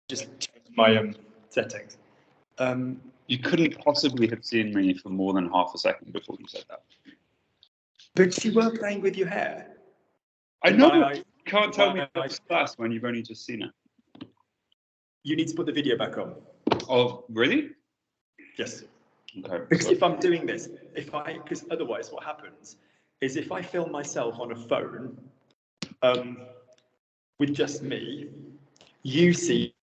just changed my settings. You couldn't possibly have seen me for more than half a second before you said that. But you were playing with your hair. I know. You can't tell me that's class when you've only just seen it. You need to put the video back on. Oh, really? Yes. Okay. Because if I'm doing this, because otherwise what happens is if I film myself on a phone with just me, you see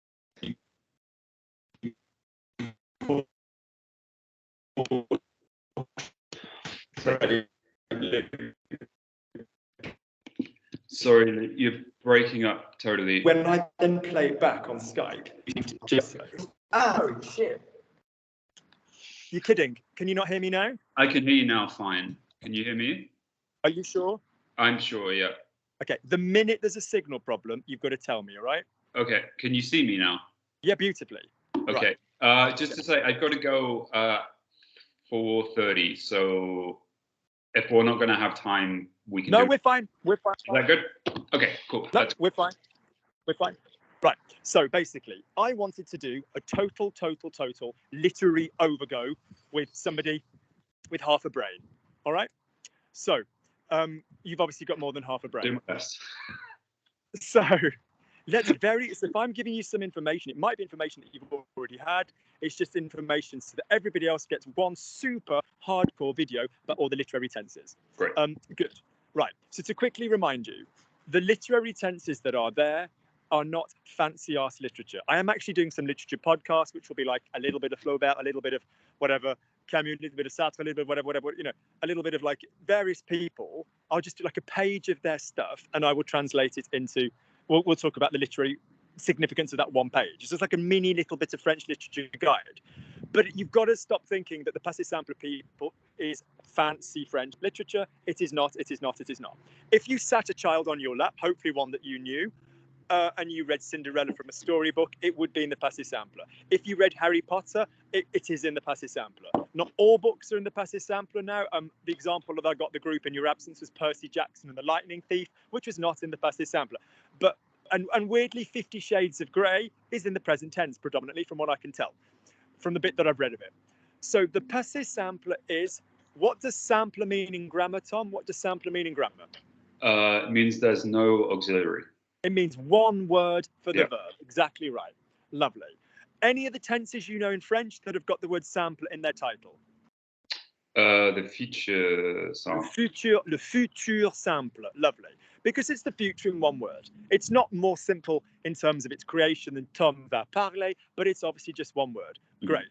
Sorry, you're breaking up totally. When I then play it back on Skype, just oh shit. You're kidding. Can you not hear me now? I can hear you now fine. Can you hear me? Are you sure? I'm sure, yeah. Okay, the minute there's a signal problem, you've got to tell me, all right? Okay, can you see me now? Yeah, beautifully. Okay, right. Just to say, I've got to go 4:30, so if we're not going to have time, we can No, we're fine. We're fine. Is that good? Okay, cool. No, we're fine. We're fine. Right, so basically, I wanted to do a total literary overgo with somebody with half a brain, all right? So, you've obviously got more than half a brain. Do my best. So, so if I'm giving you some information, it might be information that you've already had. It's just information so that everybody else gets one super hardcore video about all the literary tenses. Great. Good. Right, so to quickly remind you, the literary tenses that are there are not fancy ass literature. I am actually doing some literature podcasts, which will be like a little bit of Flaubert, a little bit of whatever, Camus, a little bit of Sartre, a little bit of whatever, a little bit of like various people. I'll just do like a page of their stuff and I will translate it into, we'll talk about the literary significance of that one page. It's just like a mini little bit of French literature guide. But you've got to stop thinking that the passé simple people is fancy French literature. It is not, it is not, it is not. If you sat a child on your lap, hopefully one that you knew, and you read Cinderella from a storybook, it would be in the passé simple. If you read Harry Potter, it is in the passé simple. Not all books are in the passé simple now. The example that I got the group in your absence was Percy Jackson and the Lightning Thief, which was not in the passé simple. But and weirdly, 50 Shades of Grey is in the present tense predominantly, from what I can tell, from the bit that I've read of it. So the passé simple is, what does sampler mean in grammar, Tom? What does sampler mean in grammar? It means there's no auxiliary. It means one word for the verb. Exactly right. Lovely. Any of the tenses you know in French that have got the word sample in their title? The future sample. Le futur simple. Lovely. Because it's the future in one word. It's not more simple in terms of its creation than Tom va parler, but it's obviously just one word. Great.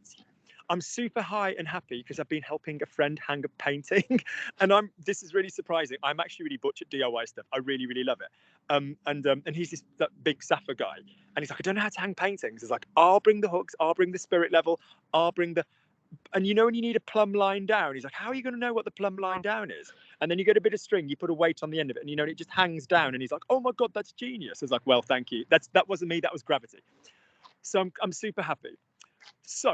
I'm super high and happy because I've been helping a friend hang a painting, and this is really surprising. I'm actually really butch at DIY stuff. I really, really love it. And he's that big Safa guy, and he's like, I don't know how to hang paintings. He's like, I'll bring the hooks, I'll bring the spirit level, I'll bring the, and you know when you need a plumb line down, he's like, how are you going to know what the plumb line down is? And then you get a bit of string, you put a weight on the end of it, and you know, and it just hangs down. And he's like, oh my god, that's genius. I was like, well, thank you. That wasn't me, that was gravity. So I'm super happy. So.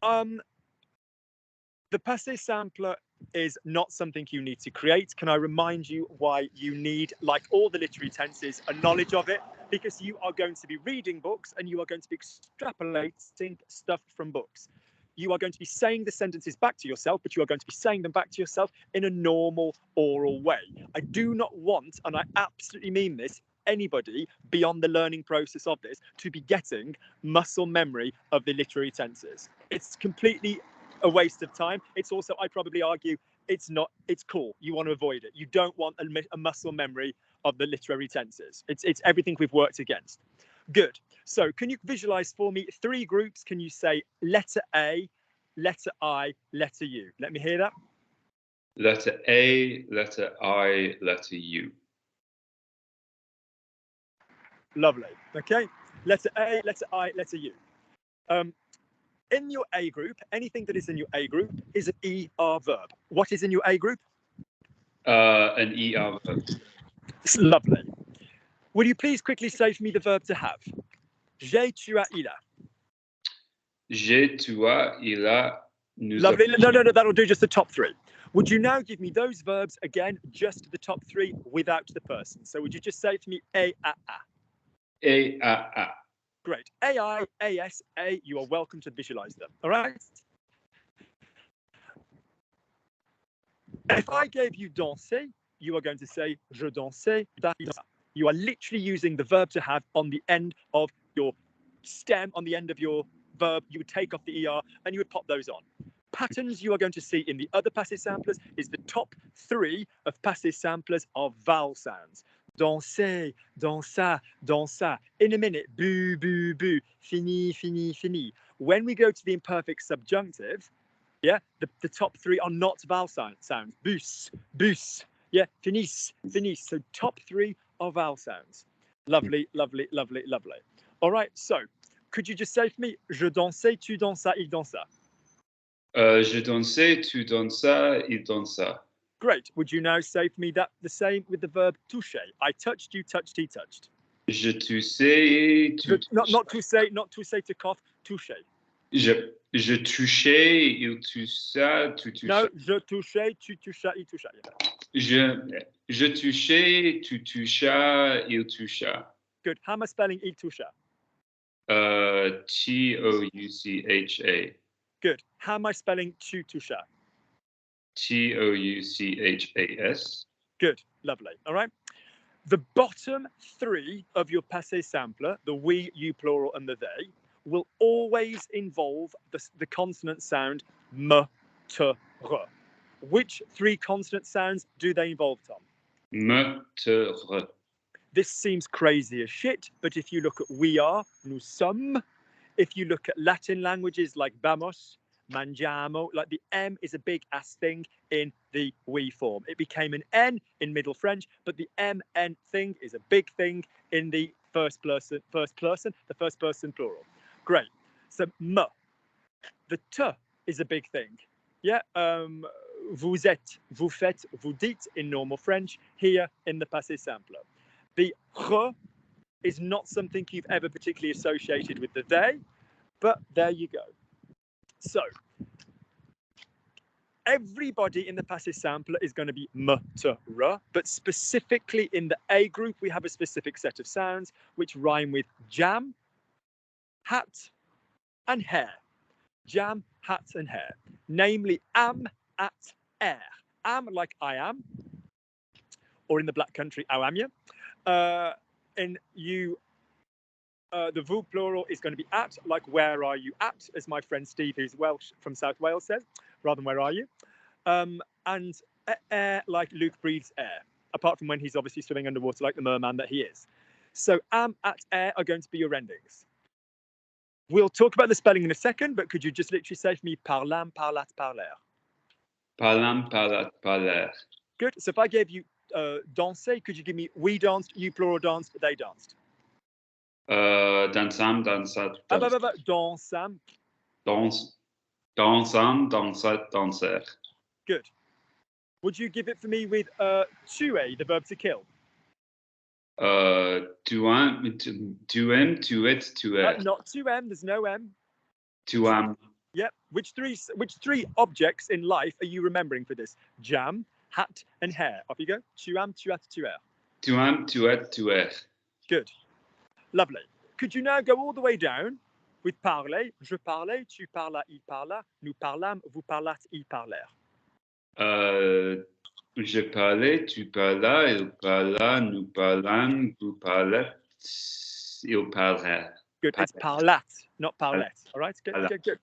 The passé simple is not something you need to create. Can I remind you why you need, like all the literary tenses, a knowledge of it? Because you are going to be reading books and you are going to be extrapolating stuff from books. You are going to be saying the sentences back to yourself, but you are going to be saying them back to yourself in a normal oral way. I do not want, and I absolutely mean this, anybody beyond the learning process of this to be getting muscle memory of the literary tenses. It's completely a waste of time. It's also, I probably argue, it's cool. You want to avoid it. You don't want a muscle memory of the literary tenses. It's everything we've worked against. Good. So can you visualize for me 3 groups? Can you say letter A, letter I, letter U? Let me hear that. Letter A, letter I, letter U. Lovely. Okay. Letter A, letter I, letter U. In your A group, anything that is in your A group is an ER verb. What is in your A group? An ER verb. It's lovely. Will you please quickly say for me the verb to have? J'ai, tu as, il a. J'ai, tu as, il a, nous Lovely. avons. No, that'll do just the top 3. Would you now give me those verbs again, just the top 3 without the person? So would you just say for me A, a. A, a. Great. AI, AS, A, you are welcome to visualize them. All right. If I gave you danser, you are going to say je dansais, dansa. You are literally using the verb to have on the end of your stem, on the end of your verb. You would take off the ER and you would pop those on. Patterns you are going to see in the other passive samplers is the top 3 of passive samplers are vowel sounds. Danser, dansa, dansa. In a minute, boo, boo, boo. Fini, fini, fini. When we go to the imperfect subjunctive, yeah, the top 3 are not vowel sounds. Bus, bus. Yeah, finis, finis. So top 3 are vowel sounds. Lovely, lovely, lovely, lovely. All right, so could you just say for me, je dansais, tu dansas, il dansa? Je dansais, tu dansas, il dansa. Great. Would you now say for me that the same with the verb toucher? I touched, you touched, he touched. Je toussais, tu Not to say to cough, toucher. Je touchais, il toussa, tu touchais. No, je touchais, tu touchas, il toucha. Je touchais, tu touchas, il toucha. Good. How am I spelling il toucha? Toucha. Good. How am I spelling tu toucha? Touchas. Good. Lovely. All right. The bottom 3 of your passé sampler, the we, you plural, and the they, will always involve the consonant sound m, t, r. Which 3 consonant sounds do they involve, Tom? Me, te, re. This seems crazy as shit, but if you look at we are, nous sommes, if you look at Latin languages like vamos, mangiamo, like the M is a big ass thing in the we form. It became an N in Middle French, but the MN thing is a big thing in the first person plural. Great. So m, the t is a big thing. Yeah. Vous êtes, vous faites, vous dites in normal French, here in the passé sampler. The r is not something you've ever particularly associated with the they, but there you go. So everybody in the passive sampler is going to be m, t, r, but specifically in the A group, we have a specific set of sounds which rhyme with jam, hat, and hair. Jam, hat, and hair. Namely, am, at, air. Am like I am, or in the Black Country, how am you? And you, the vous plural is going to be at, like where are you at, as my friend Steve, who's Welsh from South Wales, says, rather than where are you? And air, like Luke breathes air, apart from when he's obviously swimming underwater like the merman that he is. So am, at, air are going to be your endings. We'll talk about the spelling in a second, but could you just literally say for me, parlam, parlat, parler? Parlam, parlat, parler. Good. So if I gave you danser, could you give me we danced, you plural danced, they danced? Dansam, dansat, Dansam. Dansam, dansat, danser. Good. Would you give it for me with tuer, the verb to kill? Tuem, tuet, tuer. Not to m. There's no m. Tuam. Yep. Which three objects in life are you remembering for this? Jam, hat, and hair. Off you go. Tuam, tuat, tuer. Tuam, tuet, tuer. Good. Lovely. Could you now go all the way down with parler? Je parlais, tu parlas, il parla, nous parlâmes, vous parlâtes, ils parlèrent. Je parlais, tu parlas, il parla, nous parlâmes, vous parlâtes, ils parlèrent. Good. It's parlat, not parlette. All right. Good.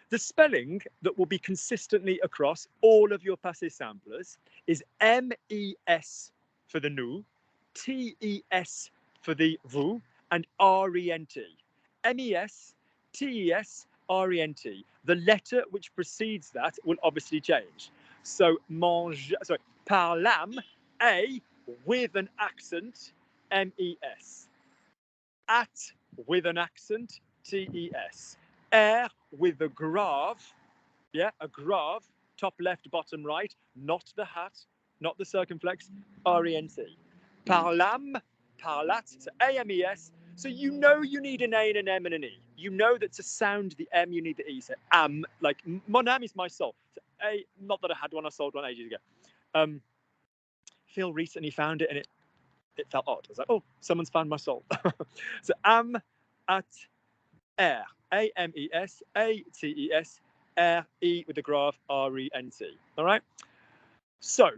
The spelling that will be consistently across all of your passive samplers is MES for the nous, TES for the vous, and RENT. MES, TES, RENT. The letter which precedes that will obviously change. So parlam, A with an accent, MES. At with an accent, TES. Air with a grave, yeah, a grave, top left, bottom right, not the hat, not the circumflex, RENT. Parlam, parlat, so AMES. So you know you need an A and an M and an E. You know that to sound the M, you need the E. So am, like mon âme is my soul. So A, not that I had one, I sold one ages ago. Phil recently found it and it felt odd. I was like, oh, someone's found my soul. So am, at, R. A-M-E-S, A-T-E-S, R-E with the graph, R-E-N-T. All right? So,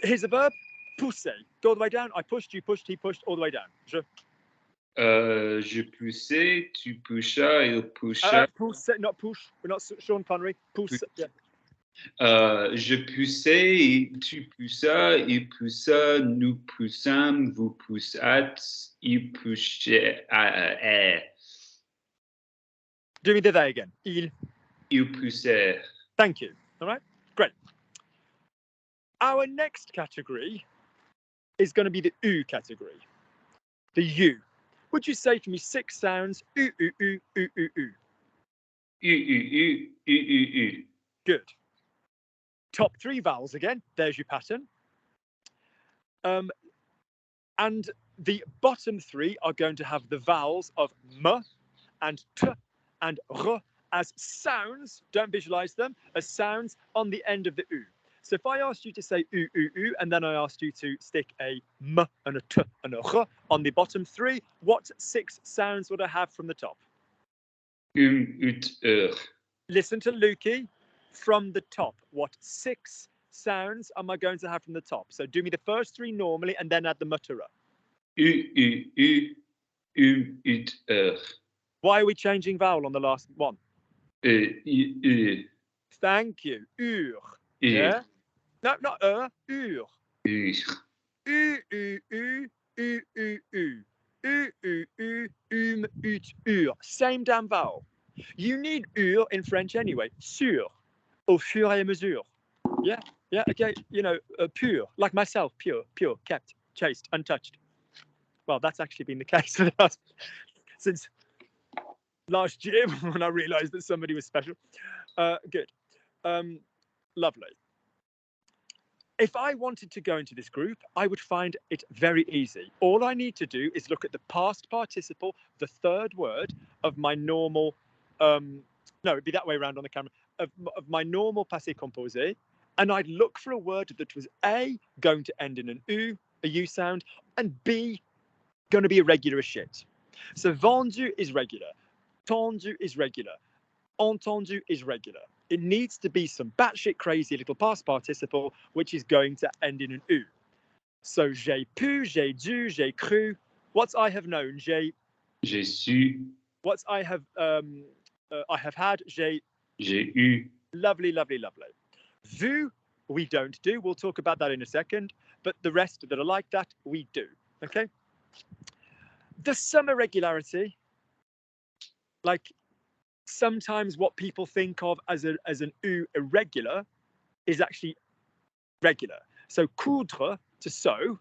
here's a verb, pousser. Go all the way down. I pushed, you pushed, he pushed, all the way down. Je poussais, tu poussas, il poussa. Pousse, not push. We're not Sean Connery. Pousse. Yeah. Je poussais, tu poussas, il poussa, nous poussâmes, vous poussâtes, il poussait. Do me the they again. Ils poussèrent. Thank you. All right, great. Our next category is going to be the U category. The U. Would you say for me 6 sounds? U, U, U, U, U, U. U. Good. Top 3 vowels again. There's your pattern. And the bottom 3 are going to have the vowels of M and T and R as sounds. Don't visualize them as sounds on the end of the U. So if I asked you to say U, U, U, and then I asked you to stick a M and a T and a R on the bottom 3, what 6 sounds would I have from the top? Ut, Listen to Lukey from the top. What 6 sounds am I going to have from the top? So do me the first 3 normally and then add the mutterer. Ut, Why are we changing vowel on the last one? Thank you. Ur. Yeah? No, not ur. Ur. U, U, U, U, U, U. U, U, U, ut, ur. Same damn vowel. You need ur in French anyway. Sur. Au fur et à mesure. Yeah, yeah, okay. You know, pure, like myself, pure, kept, chaste, untouched. Well, that's actually been the case for the last, since last year when I realized that somebody was special. Good. Lovely. If I wanted to go into this group, I would find it very easy. All I need to do is look at the past participle, the third word of my normal, no, it'd be that way around on the camera, of my normal passé composé, and I'd look for a word that was A, going to end in an U, a U sound, and B, going to be irregular as shit. So vendu is regular, tendu is regular, entendu is regular. It needs to be some batshit crazy little past participle, which is going to end in an U. So j'ai pu, j'ai dû, j'ai cru. What's I have known? J'ai su. What's I have had? J'ai eu. Lovely, lovely, lovely. Vu, we don't do. We'll talk about that in a second. But the rest that are like that, we do. Okay? The some irregularity, like sometimes what people think of as an U irregular is actually regular. So coudre, to sew,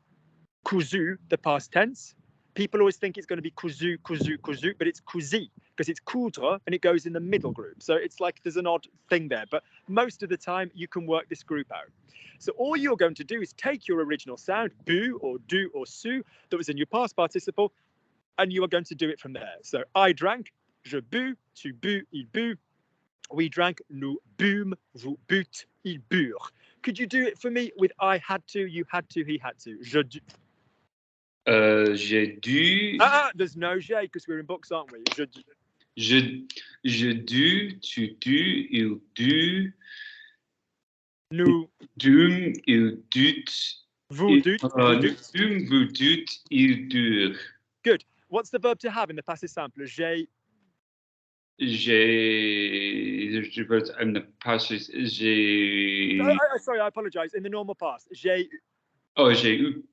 cousu, the past tense. People always think it's going to be cousu, cousu, cousu, but it's cousi because it's coudre and it goes in the middle group. So it's like there's an odd thing there, but most of the time you can work this group out. So all you're going to do is take your original sound, bu or do or su, that was in your past participle, and you are going to do it from there. So I drank, je bus, tu bus, il but. We drank, nous bûmes, vous bûtes, ils burent. Could you do it for me with I had to, you had to, he had to? Je dû. J'ai dû. There's no j'ai because we're in books, aren't we? Je dû. Je dû, tu dû, il dû. Nous dûmes, il dût. vous dûtes, vous dûtes. Dûmes, vous dûtes, il dûrent. Good. What's the verb to have in the passive sample? J'ai. I'm the passive. Sorry, I apologize. In the normal past, j'ai. Oh, j'ai eu.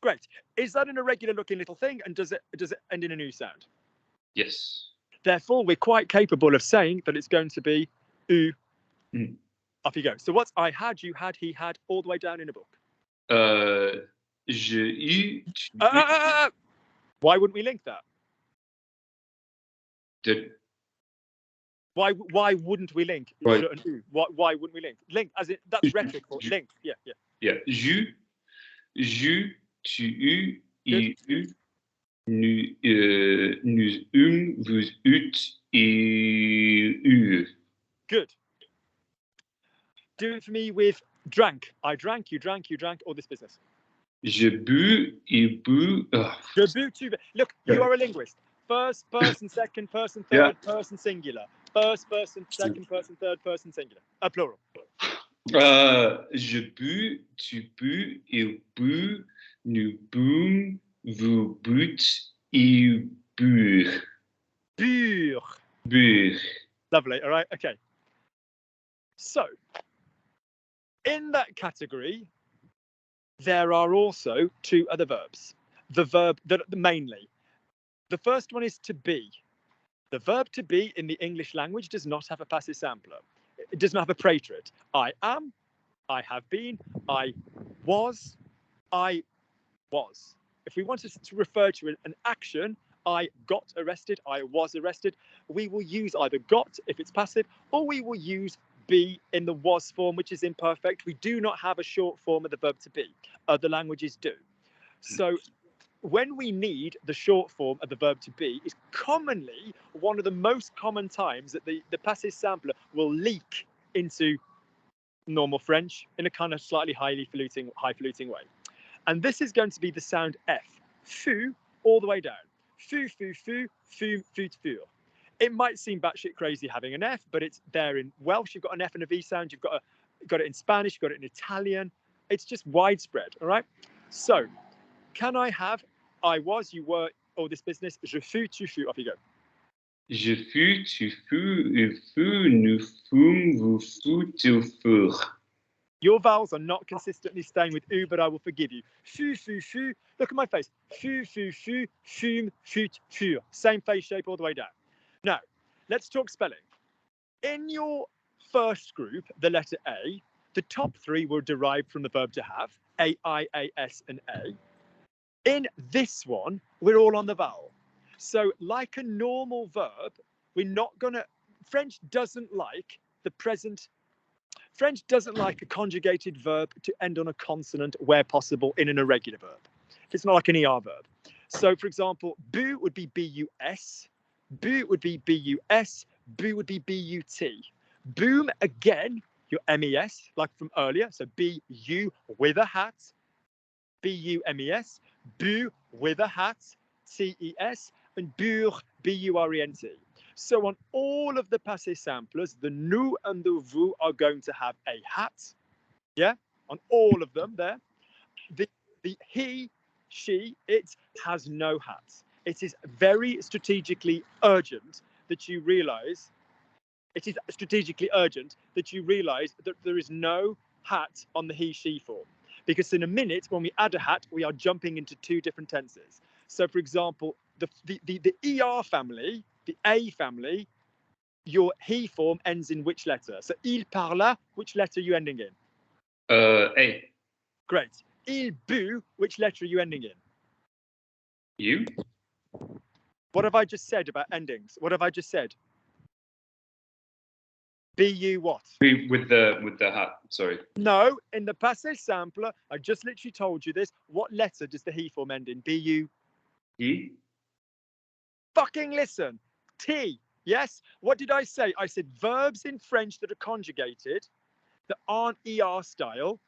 Great. Is that an irregular looking little thing? And does it end in a new sound? Yes. Therefore, we're quite capable of saying that it's going to be U. Off you go. So what's I had, you had, he had, all the way down in a book? Je eu. Why wouldn't we link that? Why wouldn't we link? Right. Why wouldn't we link? Link, as in, that's rhetorical. Link, yeah. Yeah, tu eu, il eu, nous vous eûtes, ils eurent. Good. Do it for me with drank. I drank, you drank, all this business. Je bus, il but. Je bus, tu. Look, you are a linguist. First person, second person, Yeah. third person, singular. First person, second person, third person, singular. Plural. Je bus, tu bus, il but, nous bûmes, vous bûtes, ils burent. Bure. Bure. Lovely. All right. Okay. So, in that category, there are also two other verbs. The verb that mainly. The first one is to be. The verb to be in the English language does not have a passive sampler. It does not have a preterite. I am, I have been, I was, I was. If we wanted to refer to an action, I got arrested, I was arrested, we will use either got if it's passive, or we will use be in the was form, which is imperfect. We do not have a short form of the verb to be. Other languages do. So when we need the short form of the verb to be is commonly one of the most common times that the passive sampler will leak into normal French in a kind of slightly high faluting way. And this is going to be the sound F. Foo all the way down. Foo, foo, foo, foo, foot, fur. It might seem batshit crazy having an F, but it's there in Welsh. You've got an F and a V sound. You've got it in Spanish. You've got it in Italian. It's just widespread. All right. So, can I have I was, you were, or this business? Je fus, tu fus. Off you go. Je fus, tu fus, il fut, nous fûmes, vous fûtes, ils furent. Your vowels are not consistently staying with u, but I will forgive you. Fus, fus, fus. Look at my face. Fus, fus, fus, fume, fut, fur. Same face shape all the way down. Now, let's talk spelling. In your first group, the letter A, the top three were derived from the verb to have, A, I, A, S, and A. In this one, we're all on the vowel. So like a normal verb, we're not going to, French doesn't like a conjugated verb to end on a consonant where possible in an irregular verb. It's not like an ER verb. So for example, bu would be B-U-S, bu would be B-U-S, bu would be B-U-T. Boom, again, your M-E-S, like from earlier. So B-U with a hat, B-U-M-E-S, bu with a hat, T-E-S, and bure, B-U-R-E-N-T. So on all of the passive samplers, the nous and the vous are going to have a hat. Yeah, on all of them there. The he, she, it has no hat. It is very strategically urgent that you realize, that there is no hat on the he, she form. Because in a minute, when we add a hat, we are jumping into two different tenses. So for example, the ER family, the A family, your he form ends in which letter? So il parla, which letter are you ending in? A. Great. Il bu, which letter are you ending in? You? What have I just said about endings? What have I just said? Bu what? With the hat, sorry. No, in the passive sampler, I just literally told you this. What letter does the he form end in? Bu? He? Fucking listen. T. Yes? What did I say? I said verbs in French that are conjugated, that aren't ER style,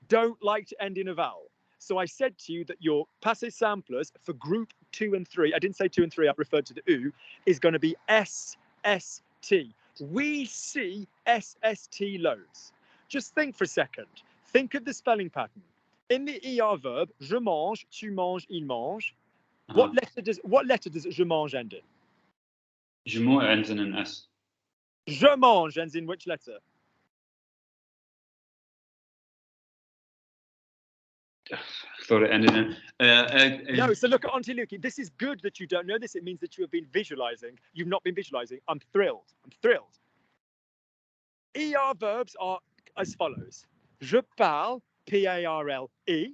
don't like to end in a vowel. So I said to you that your passive samplers for group 2 and 3, I didn't say 2 and 3, I referred to the U, is going to be S, S, T. We see SST loads. Just think for a second. Think of the spelling pattern. In the ER verb, je mange, tu manges, il mange. What letter does je mange end in? Je mange ends in an S. Je mange ends in which letter? I thought it ended in. No, so look at Auntie Luki. This is good that you don't know this. It means that you have been visualizing. You've not been visualizing. I'm thrilled. I'm thrilled. ER verbs are as follows. Je parle, P-A-R-L-E.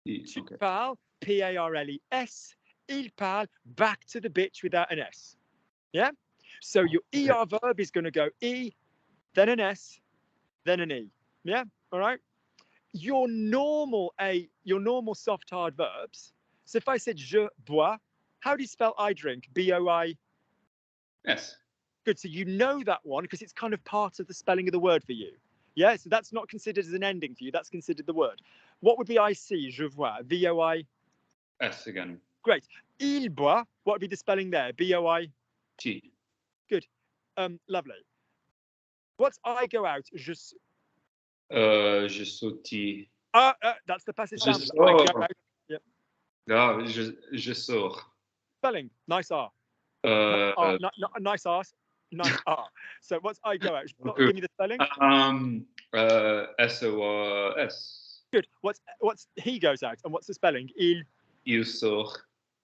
Tu parles, P-A-R-L-E-S. Il parle, back to the bitch without an S. Yeah? So your ER verb is going to go E, then an S, then an E. Yeah? All right? Your normal soft hard verbs. So if I said je bois, how do you spell I drink? B-O-I? Yes. Good. So you know that one because it's kind of part of the spelling of the word for you. Yeah. So that's not considered as an ending for you. That's considered the word. What would be I see? Je vois. V-O-I? S again. Great. Il boit, what would be the spelling there? B-O-I? T. Good. Lovely. What's I go out? Je sautille. That's the passive Je sample. I go sors. out. Yep. Là, je sors. Spelling. Nice R. Not a nice arse. Nice R. So what's I go out? Give me the spelling. S-O-R-S. Good. What's he goes out? And what's the spelling? Il sort.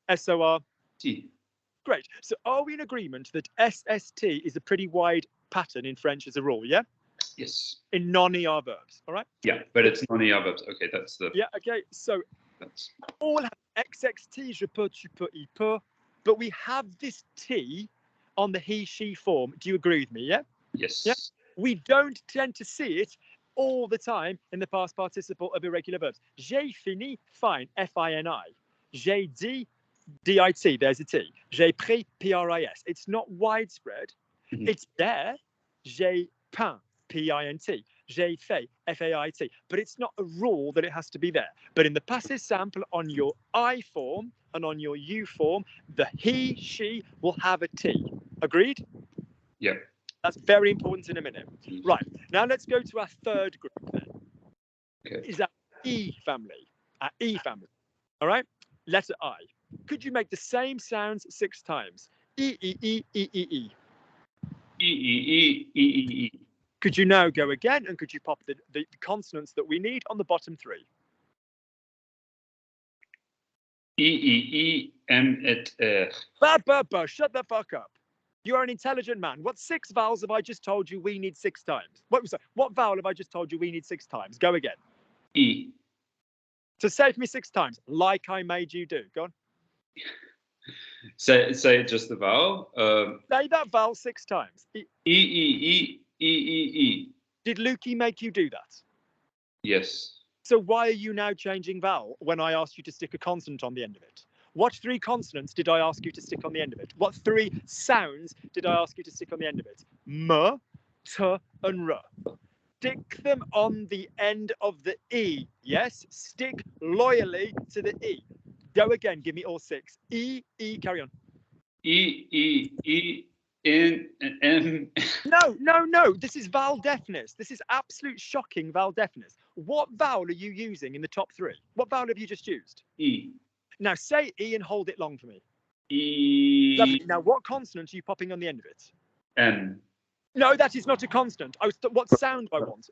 S-O-R. T. Great. So are we in agreement that SST is a pretty wide pattern in French as a rule, yeah? Yes. In non-ER verbs, all right? Yeah, but it's non-ER verbs. Okay, that's the... Yeah, okay. So That's... all have XXT, je peux, tu peux, il peut, but we have this T on the he, she form. Do you agree with me, yeah? Yes. Yeah. We don't tend to see it all the time in the past participle of irregular verbs. J'ai fini, fine, F-I-N-I. J'ai dit, D-I-T, there's a T. J'ai pris, P-R-I-S. It's not widespread. Mhm. It's there. J'ai peint, P-I-N-T. J'ai fait, F-A-I-T. But it's not a rule that it has to be there. But in the passive sample on your I form and on your U form, the he, she will have a T. Agreed? Yeah. That's very important in a minute. Right, now let's go to our third group then. Okay. Is our E family. Our E family. All right, letter I. Could you make the same sounds 6 times? E, E, E, E, E, E. E, E, E, E, E, E. Could you now go again and could you pop the consonants that we need on the bottom 3? E, E, E, M, et, R. Shut the fuck up. You're an intelligent man. What 6 vowels have I just told you we need 6 times? What vowel have I just told you we need 6 times? Go again. E. So say it for me 6 times, like I made you do. Go on. Say just the vowel. Say that vowel 6 times. E, E, E, E, E, E. Did Lukey make you do that? Yes. So why are you now changing vowel when I asked you to stick a consonant on the end of it? What 3 consonants did I ask you to stick on the end of it? What 3 sounds did I ask you to stick on the end of it? M, T, and R. Stick them on the end of the E. Yes, stick loyally to the E. Go again, give me all 6. E, E, carry on. E, E, E, N, M. No. This is vowel deafness. This is absolute shocking vowel deafness. What vowel are you using in the top 3? What vowel have you just used? E. Now say E and hold it long for me. E. Lovely. Now what consonant are you popping on the end of it? M. No, that is not a consonant. What sound do I want?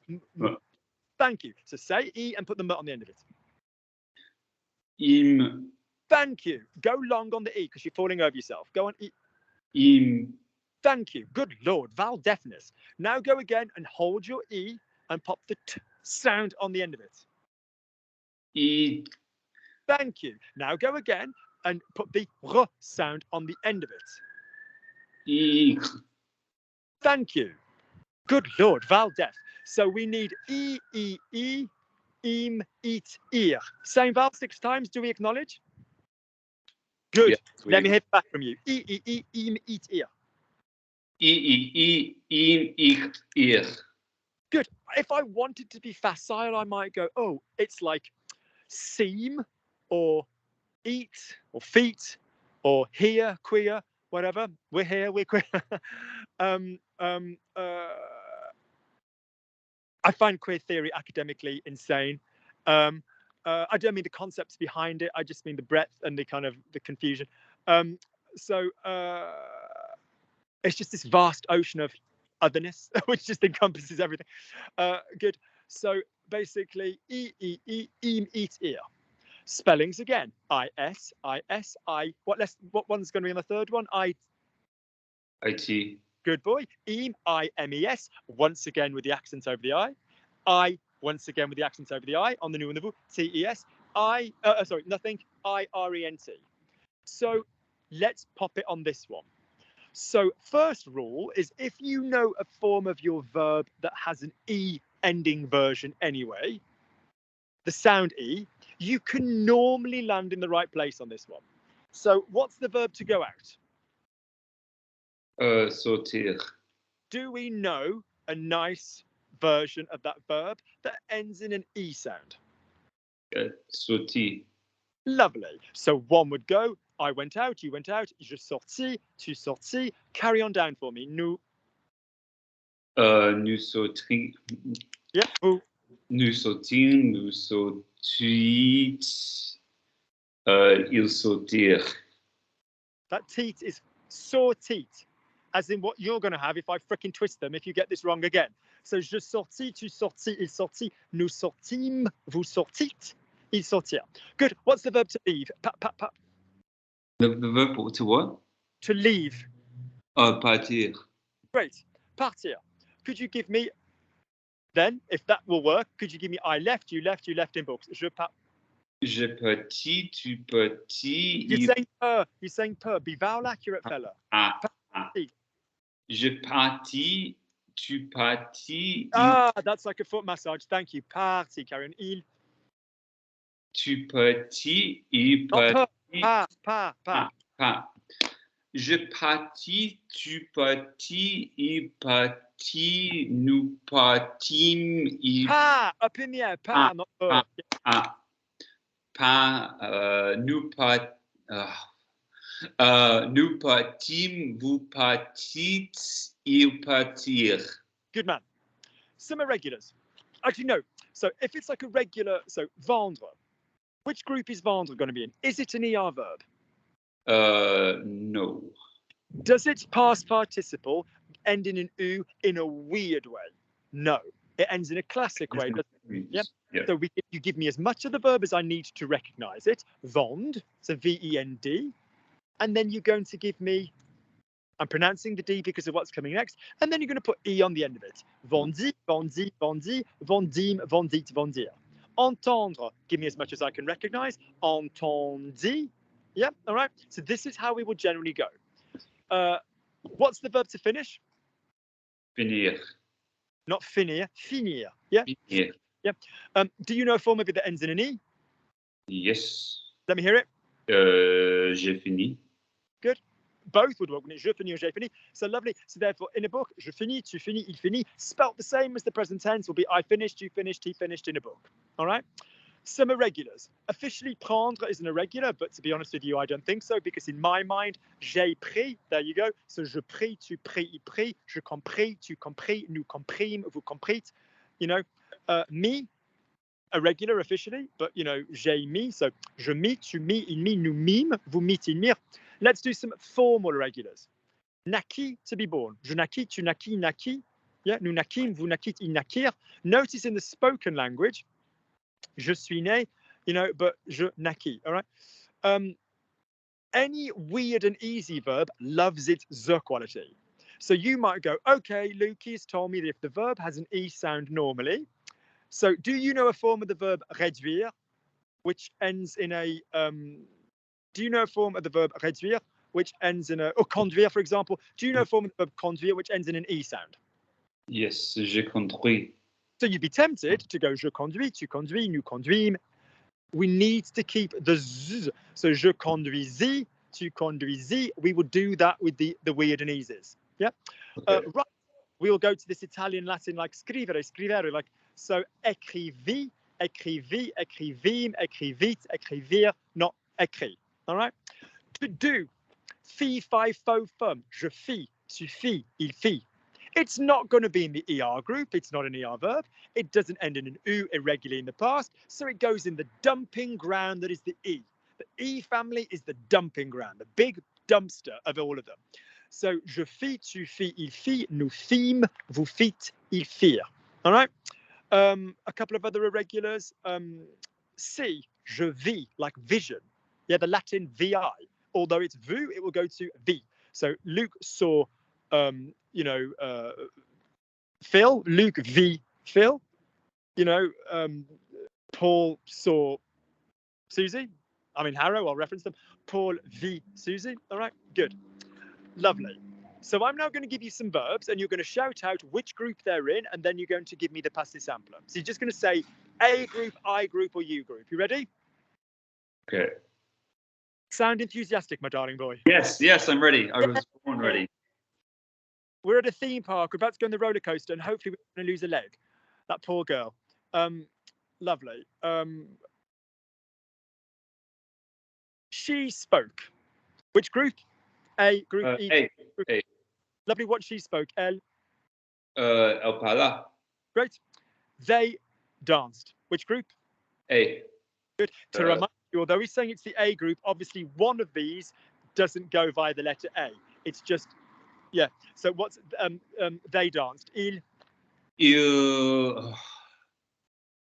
Thank you. So say E and put the M on the end of it. Im. Thank you. Go long on the E because you're falling over yourself. Go on E. Im. Thank you. Good Lord. Vowel deafness. Now go again and hold your E and pop the T sound on the end of it. E. Thank you. Now go again and put the R sound on the end of it. E. Thank you. Good Lord, vowel deaf. So we need E, E, E, im, eat, ear. Same vowel 6 times. Do we acknowledge? Good. Yeah, Let me hear back from you. E, E, E, im, eat, ear. E, E, E, im, ich, ear. Good. If I wanted to be facile, I might go, oh, it's like seem or eat or feet or here, queer, whatever. We're here, we're queer. I find queer theory academically insane. I don't mean the concepts behind it. I just mean the breadth and the kind of the confusion. So it's just this vast ocean of otherness, which just encompasses everything. Good. So basically, eat, ear. Spellings again. I-S, I-S, I. What one's going to be on the third one? IT. Good boy. I-M-E-S. Once again with the accent over the I. Once again with the accent over the I on the new and the vu. T-E-S. Nothing. I-R-E-N-T. So let's pop it on this one. So first rule is if you know a form of your verb that has an E ending version anyway, the sound E, you can normally land in the right place on this one. So what's the verb to go out? Sortir. Do we know a nice version of that verb that ends in an E sound? Sorti. Lovely. So one would go, I went out, you went out, je sortis, tu sortis. Carry on down for me. Nous. Nous sautions. Yeah, vous. Nous sautions, nous sautit, ils sautirent. That teat is sortit, as in what you're going to have if I fricking twist them if you get this wrong again. So je sortis, tu sortis, il sortit, nous sortîmes, vous sortîtes, ils sortirent. Good. What's the verb to leave? Pa, pa, pa. The verb to what? To leave. Partir. Great. Partir. Could you give me, then, if that will work, could you give me I left, you left in books. Je pa. Je partis, tu partis. You're saying per. You're saying per. Be vowel accurate, fella. Parti. Je partis, tu partis. That's like a foot massage. Thank you. Parti, Karen. Il. Tu partis, il Not partit. pa. Je partis, tu partis, il partit, nous partîmes, il Up in the air. Pa, not per. Nous partîmes, vous partîtes, ils partirent. Good man. Some irregulars. Actually, no. So if it's like a regular, so vendre, which group is vendre going to be in? Is it an ER verb? No. Does its past participle end in an U in a weird way? No. It ends in a classic way. Yeah. So you give me as much of the verb as I need to recognize it. Vend, so V-E-N-D. And then you're going to give me, I'm pronouncing the D because of what's coming next. And then you're going to put E on the end of it. Vendi, vendi, vendi, vendim, vendite, vendir. Entendre, give me as much as I can recognize. Entendi. Yeah, all right. So this is how we will generally go. What's the verb to finish? Finir. Not finir, finir. Yeah. Finir. Yeah. Do you know a form of it that ends in an E? Yes. Let me hear it. J'ai fini. Good. Both would work. Je finis or j'ai fini. So lovely. So therefore, in a book, je finis, tu finis, il finit, spelt the same as the present tense will be I finished, you finished, he finished in a book. All right. Some irregulars. Officially, prendre is an irregular, but to be honest with you, I don't think so, because in my mind, j'ai pris, there you go. So je pris, tu pris, il pris, je compris, tu compris, nous comprîmes, vous comprîtes. You know, me, irregular officially, but you know, j'ai mis, so je mis, tu mis, il mis, nous mîmes, vous mîtes, il mire. Let's do some formal irregulars. Naquis, to be born. Je naquis, tu naquis, naquis. Yeah, nous naquîmes, vous naquîtes, ils naquirent. Notice in the spoken language, je suis né, you know, but je naquis, all right? Any weird and easy verb loves its the quality. So you might go, okay, Lucas told me that if the verb has an E sound normally. So do you know a form of the verb réduire, which ends in a, do you know a form of the verb réduire, which ends in a, or conduire, for example? Do you know a form of the verb conduire, which ends in an E sound? Yes, j'ai conduit. So you'd be tempted to go je conduis, tu conduis, nous conduîmes. We need to keep the z. So je conduisis, tu conduisis. We will do that with the weird and eases. Yeah. Okay. Right. We will go to this Italian Latin like scrivere, scrivere, like so écrivis, écrivis, écrivim, écrivite, écrivir, not écrit. All right. To do. Fi, fi, fo, fum. Je fis, tu fis, il fit. It's not going to be in the ER group. It's not an ER verb. It doesn't end in an U irregularly in the past. So it goes in the dumping ground that is the E. The E family is the dumping ground, the big dumpster of all of them. So, je fis, tu fis, il fit, nous fîmes, vous fîtes, ils firent. All right. A couple of other irregulars. See, je vis, like vision. Yeah, the Latin vi. Although it's vu, it will go to vi. So Luke saw, you know, Phil. Luke v Phil. You know, Paul saw Susie. I mean, Harrow, I'll reference them. Paul v Susie. All right, good. Lovely. So I'm now going to give you some verbs and you're going to shout out which group they're in, and then you're going to give me the passé simple. So you're just going to say A group, I group, or U group. You ready? Okay. Sound enthusiastic, my darling boy. Yes, yes, I'm ready. I was born ready. We're at a theme park. We're about to go on the roller coaster, and hopefully we're going to lose a leg. That poor girl. Lovely. she spoke. Which group? A, group E. A. Group. A. Lovely. What she spoke. Elle. Elle parla. Great. They danced. Which group? A. Good. To remind you, although he's saying it's the A group, obviously one of these doesn't go via the letter A. It's just, yeah. So what's they danced? Ils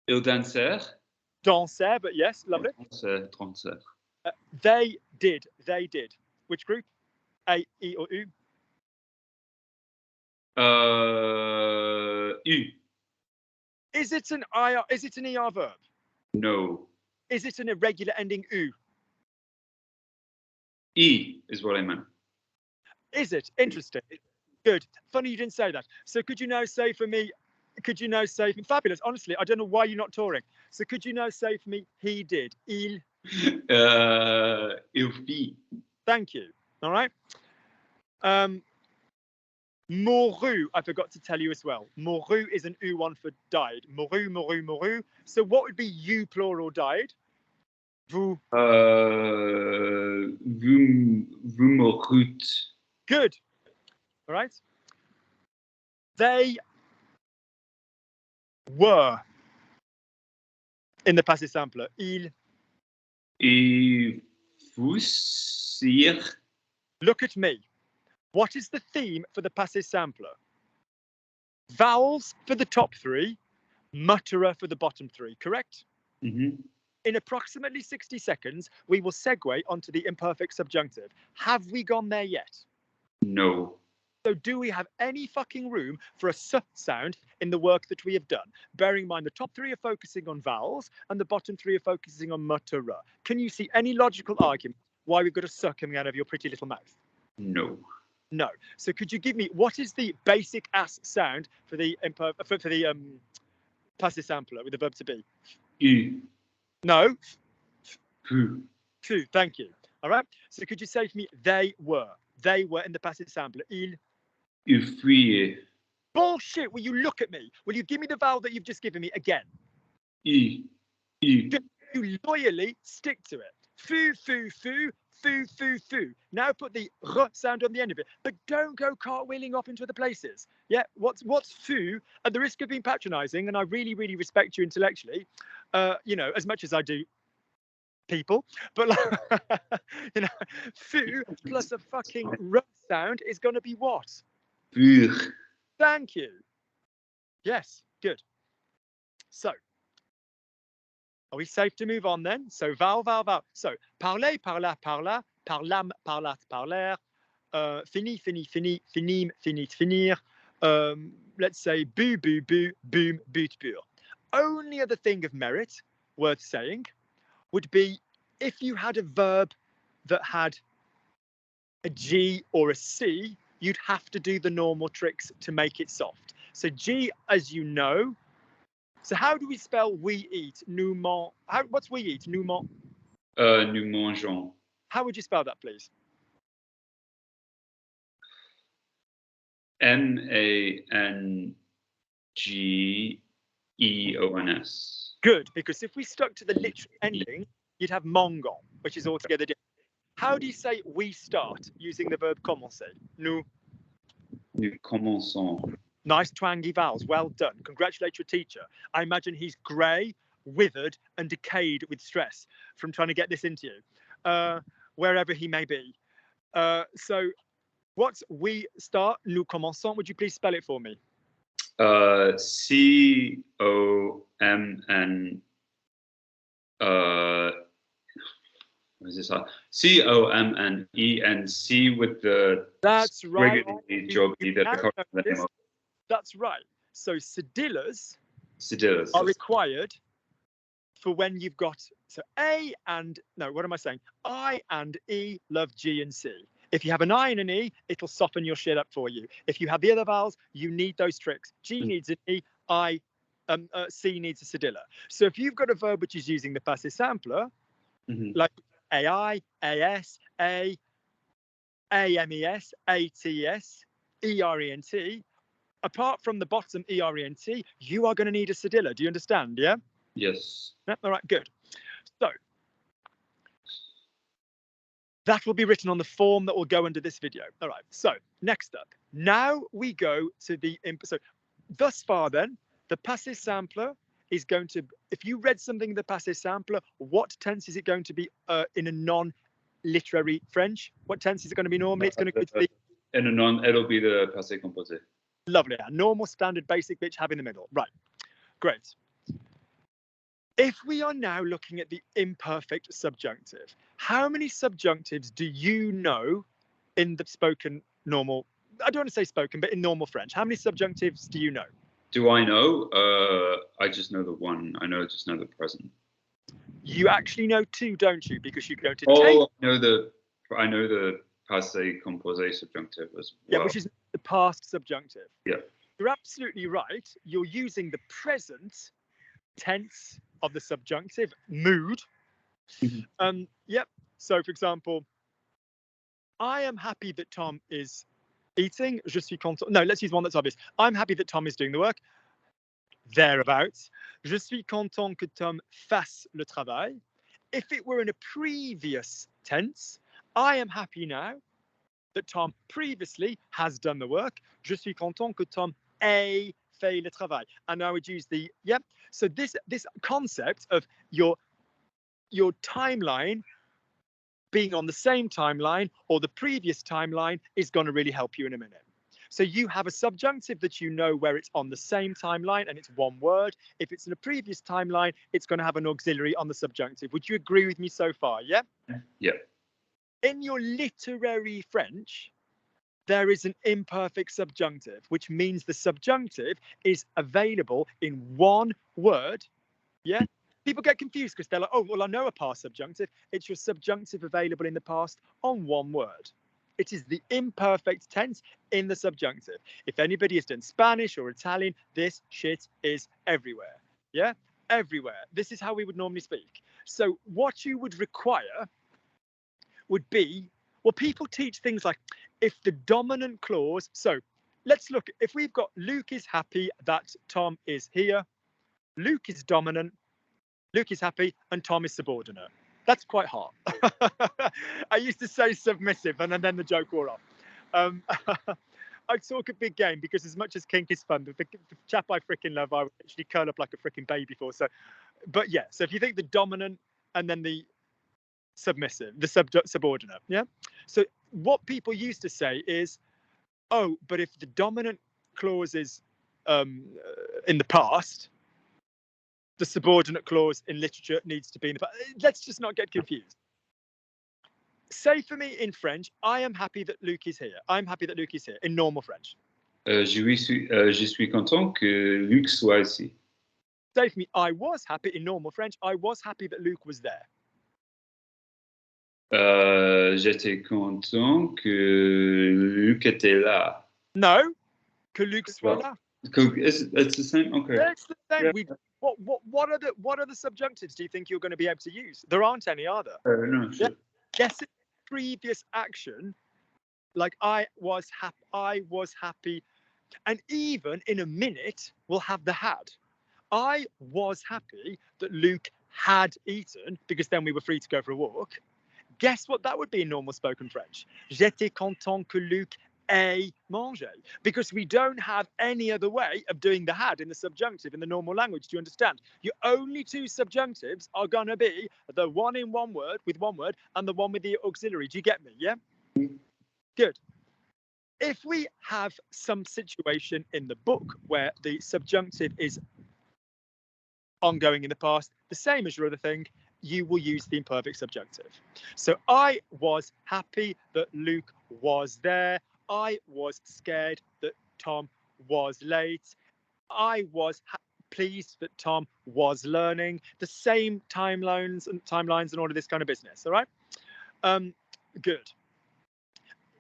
dansèrent. Dansèrent, but yes, lovely. Dansèrent. They did. They did. Which group? A, E, or U? U. Is it an IR? Is it an ER verb? No. Is it an irregular ending U? E is what I meant. Is it? Interesting. Good. Funny you didn't say that. So could you now say for me, fabulous. Honestly, I don't know why you're not touring. So could you now say for me, he did. Il fit. Thank you. All right. Mourut, I forgot to tell you as well. Mourut is an U1 for died. Mourut, mourut, mourut. So what would be you plural died? Vous. Vous mourûtes. Good. All right. They were in the passé simple. Ils fussirent. Look at me. What is the theme for the passé simple? Vowels for the top three, mutterer for the bottom three, correct? Mm-hmm. In approximately 60 seconds, we will segue onto the imperfect subjunctive. Have we gone there yet? No. So do we have any fucking room for a S sound in the work that we have done? Bearing in mind the top three are focusing on vowels and the bottom three are focusing on mutterer. Can you see any logical argument why we've got a S coming out of your pretty little mouth? No. No. So could you give me, what is the basic ass sound for the passive sampler with the verb to be? U. No. Fu. Fu. Thank you. All right. So could you say to me, they were? They were in the passive sampler. Ils fuyaient. Bullshit. Will you look at me? Will you give me the vowel that you've just given me again? U. You loyally stick to it. Fu, fu, fu. Foo, foo, foo. Now put the r sound on the end of it, but don't go cartwheeling off into other places. Yeah, what's foo? At the risk of being patronising, and I really, really respect you intellectually, you know, as much as I do people, but like, you know, foo plus a fucking r sound is going to be what? Pur. Thank you. Yes, good. So, are we safe to move on then? So vowel, vowel, vowel. So parler, parla, parla, parlam, parlat, parler, fini, fini, fini, finim, finit, finir. Let's say boo, boo, boo, boom, boot, bur. Only other thing of merit worth saying would be if you had a verb that had a G or a C, you'd have to do the normal tricks to make it soft. So G, as you know. So how do we spell we eat? Nous man. What's we eat? Nous man. Nous mangeons. How would you spell that, please? Mangeons. Good, because if we stuck to the literal ending, you'd have mongon, which is altogether different. How do you say we start using the verb commencer? Nous commençons. Nice twangy vowels. Well done. Congratulate your teacher. I imagine he's grey, withered, and decayed with stress from trying to get this into you, wherever he may be. So, what's we start? Nous commençons. Would you please spell it for me? C-O-M-N. What is this? C-O-M-N-E-N-C with the. That's right. That's right. So cedillas are required for when you've got, so A and, no, what am I saying? I and E love G and C. If you have an I and an E, it'll soften your shit up for you. If you have the other vowels, you need those tricks. G needs an E, C needs a cedilla. So if you've got a verb which is using the passive sampler, like AI, AS, A, AMES, ATS, ERENT, apart from the bottom ERENT, you are going to need a cedilla. Do you understand? Yeah? Yes. All right, good. So, That will be written on the form that will go under this video. All right, so next up, now we go to the, so thus far then, the passé simple is going to, if you read something in the passé simple, what tense is it going to be in a non-literary French? What tense is it going to be normally? It's going to go to the... In a non, it'll be the passé composé. Lovely, a normal, standard, basic bitch have in the middle. Right, great. If we are now looking at the imperfect subjunctive, how many subjunctives do you know in the spoken normal, I don't want to say spoken, but in normal French? How many subjunctives do you know? Do I know? I just know the one. I just know the present. You actually know two, don't you? Because you go to take. I know the passé composé subjunctive as well. Yeah, which is the past subjunctive. Yeah. You're absolutely right. You're using the present tense of the subjunctive, mood. Yep. So, for example, I am happy that Tom is eating. Je suis content. No, let's use one that's obvious. I'm happy that Tom is doing the work. Thereabouts. Je suis content que Tom fasse le travail. If it were in a previous tense, I am happy now that Tom previously has done the work. Je suis content que Tom ait fait le travail. And I would use the, yep. So this concept of your timeline being on the same timeline or the previous timeline is going to really help you in a minute. So you have a subjunctive that you know where it's on the same timeline and it's one word. If it's in a previous timeline, it's going to have an auxiliary on the subjunctive. Would you agree with me so far? Yeah? Yeah. In your literary French, there is an imperfect subjunctive, which means the subjunctive is available in one word. Yeah? People get confused because they're like, oh, well, I know a past subjunctive. It's your subjunctive available in the past on one word. It is the imperfect tense in the subjunctive. If anybody has done Spanish or Italian, this shit is everywhere. Yeah? Everywhere. This is how we would normally speak. So what you would require would be, well, people teach things like if the dominant clause, so let's look, if we've got Luke is happy that Tom is here, Luke is dominant, Luke is happy, and Tom is subordinate. That's quite hard. I used to say submissive, and then the joke wore off. I talk a big game because as much as kink is fun, the chap I freaking love, I would actually curl up like a freaking baby for. So, but yeah, so if you think the dominant and then the submissive, the subordinate, yeah? So what people used to say is, oh, but if the dominant clause is in the past, the subordinate clause in literature needs to be in the past. Let's just not get confused. Say for me in French, I am happy that Luke is here. I'm happy that Luke is here in normal French. Je suis content que Luc soit ici. Say for me, I was happy in normal French. I was happy that Luke was there. J'étais content que Luc était là. No, que Luc soit là. It's the same. Okay. It's the same. Yeah. What are the subjunctives do you think you're going to be able to use? There aren't any, are there? No, sure. Guess it. Previous action, like I was happy, and even in a minute we'll have the had. I was happy that Luke had eaten because then we were free to go for a walk. Guess what that would be in normal spoken French? J'étais content que Luc ait mangé, because we don't have any other way of doing the had in the subjunctive in the normal language. Do you understand? Your only two subjunctives are going to be the one in one word with one word and the one with the auxiliary. Do you get me? Yeah? Good. If we have some situation in the book where the subjunctive is ongoing in the past, the same as your other thing, you will use the imperfect subjunctive. So I was happy that Luke was there. I was scared that Tom was late. I was pleased that Tom was learning. The same timelines and all of this kind of business. All right. Good.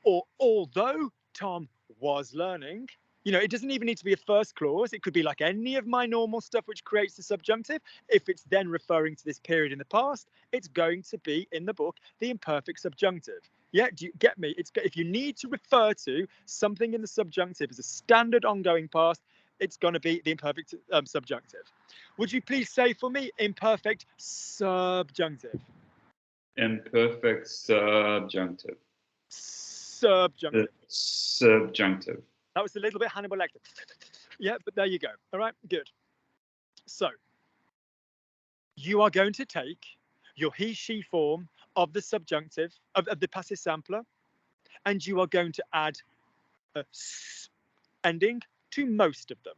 Or although Tom was learning, you know, it doesn't even need to be a first clause. It could be like any of my normal stuff which creates the subjunctive. If it's then referring to this period in the past, it's going to be in the book the imperfect subjunctive. Yeah, do you get me? It's if you need to refer to something in the subjunctive as a standard ongoing past, it's going to be the imperfect subjunctive. Would you please say for me imperfect subjunctive? imperfect subjunctive. Subjunctive. Subjunctive. That was a little bit Hannibal Lecter. Yeah, but there you go. All right, good. So you are going to take your he, she form of the subjunctive, of the passive sampler, and you are going to add a s ending to most of them.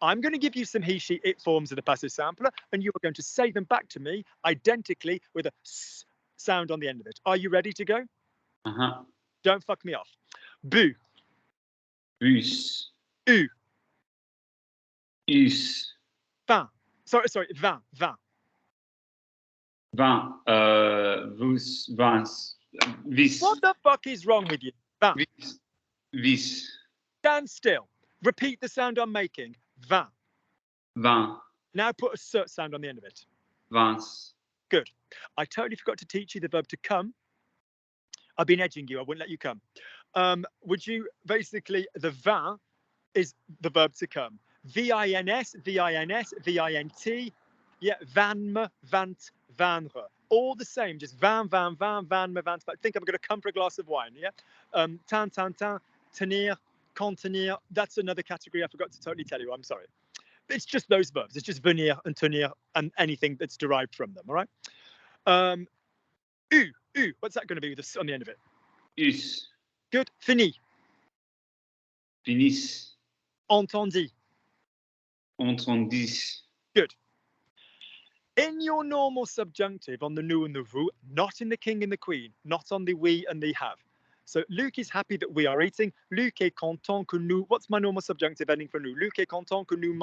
I'm going to give you some he, she, it forms of the passive sampler, and you are going to say them back to me identically with a s sound on the end of it. Are you ready to go? Don't fuck me off. Bu. Bus. U. Us. Vin. Sorry, vin. Vin. Vin. Vus. Vins. Vis. What the fuck is wrong with you? Vin. Vis. Vis. Stand still. Repeat the sound I'm making. Vin. Vin. Now put a s sound on the end of it. Vins. Good. I totally forgot to teach you the verb to come. I've been edging you. I wouldn't let you come. Would you basically, the vin is the verb to come. V-I-N-S, V-I-N-S, V-I-N-T. Yeah, vanme, vant, vanre. All the same, just van, vanme, vant. I think I'm going to come for a glass of wine, yeah? Tan, tenir, contenir. That's another category I forgot to totally tell you. I'm sorry. It's just those verbs. It's just venir and tenir and anything that's derived from them, all right? What's that going to be with this on the end of it? Us. Good. Fini. Finis. Entendi. Entendis. Good. In your normal subjunctive on the nous and the vous, not in the king and the queen, not on the we and the have. So Luc is happy that we are eating. Luc est content que nous. What's my normal subjunctive ending for nous? Luc est content que nous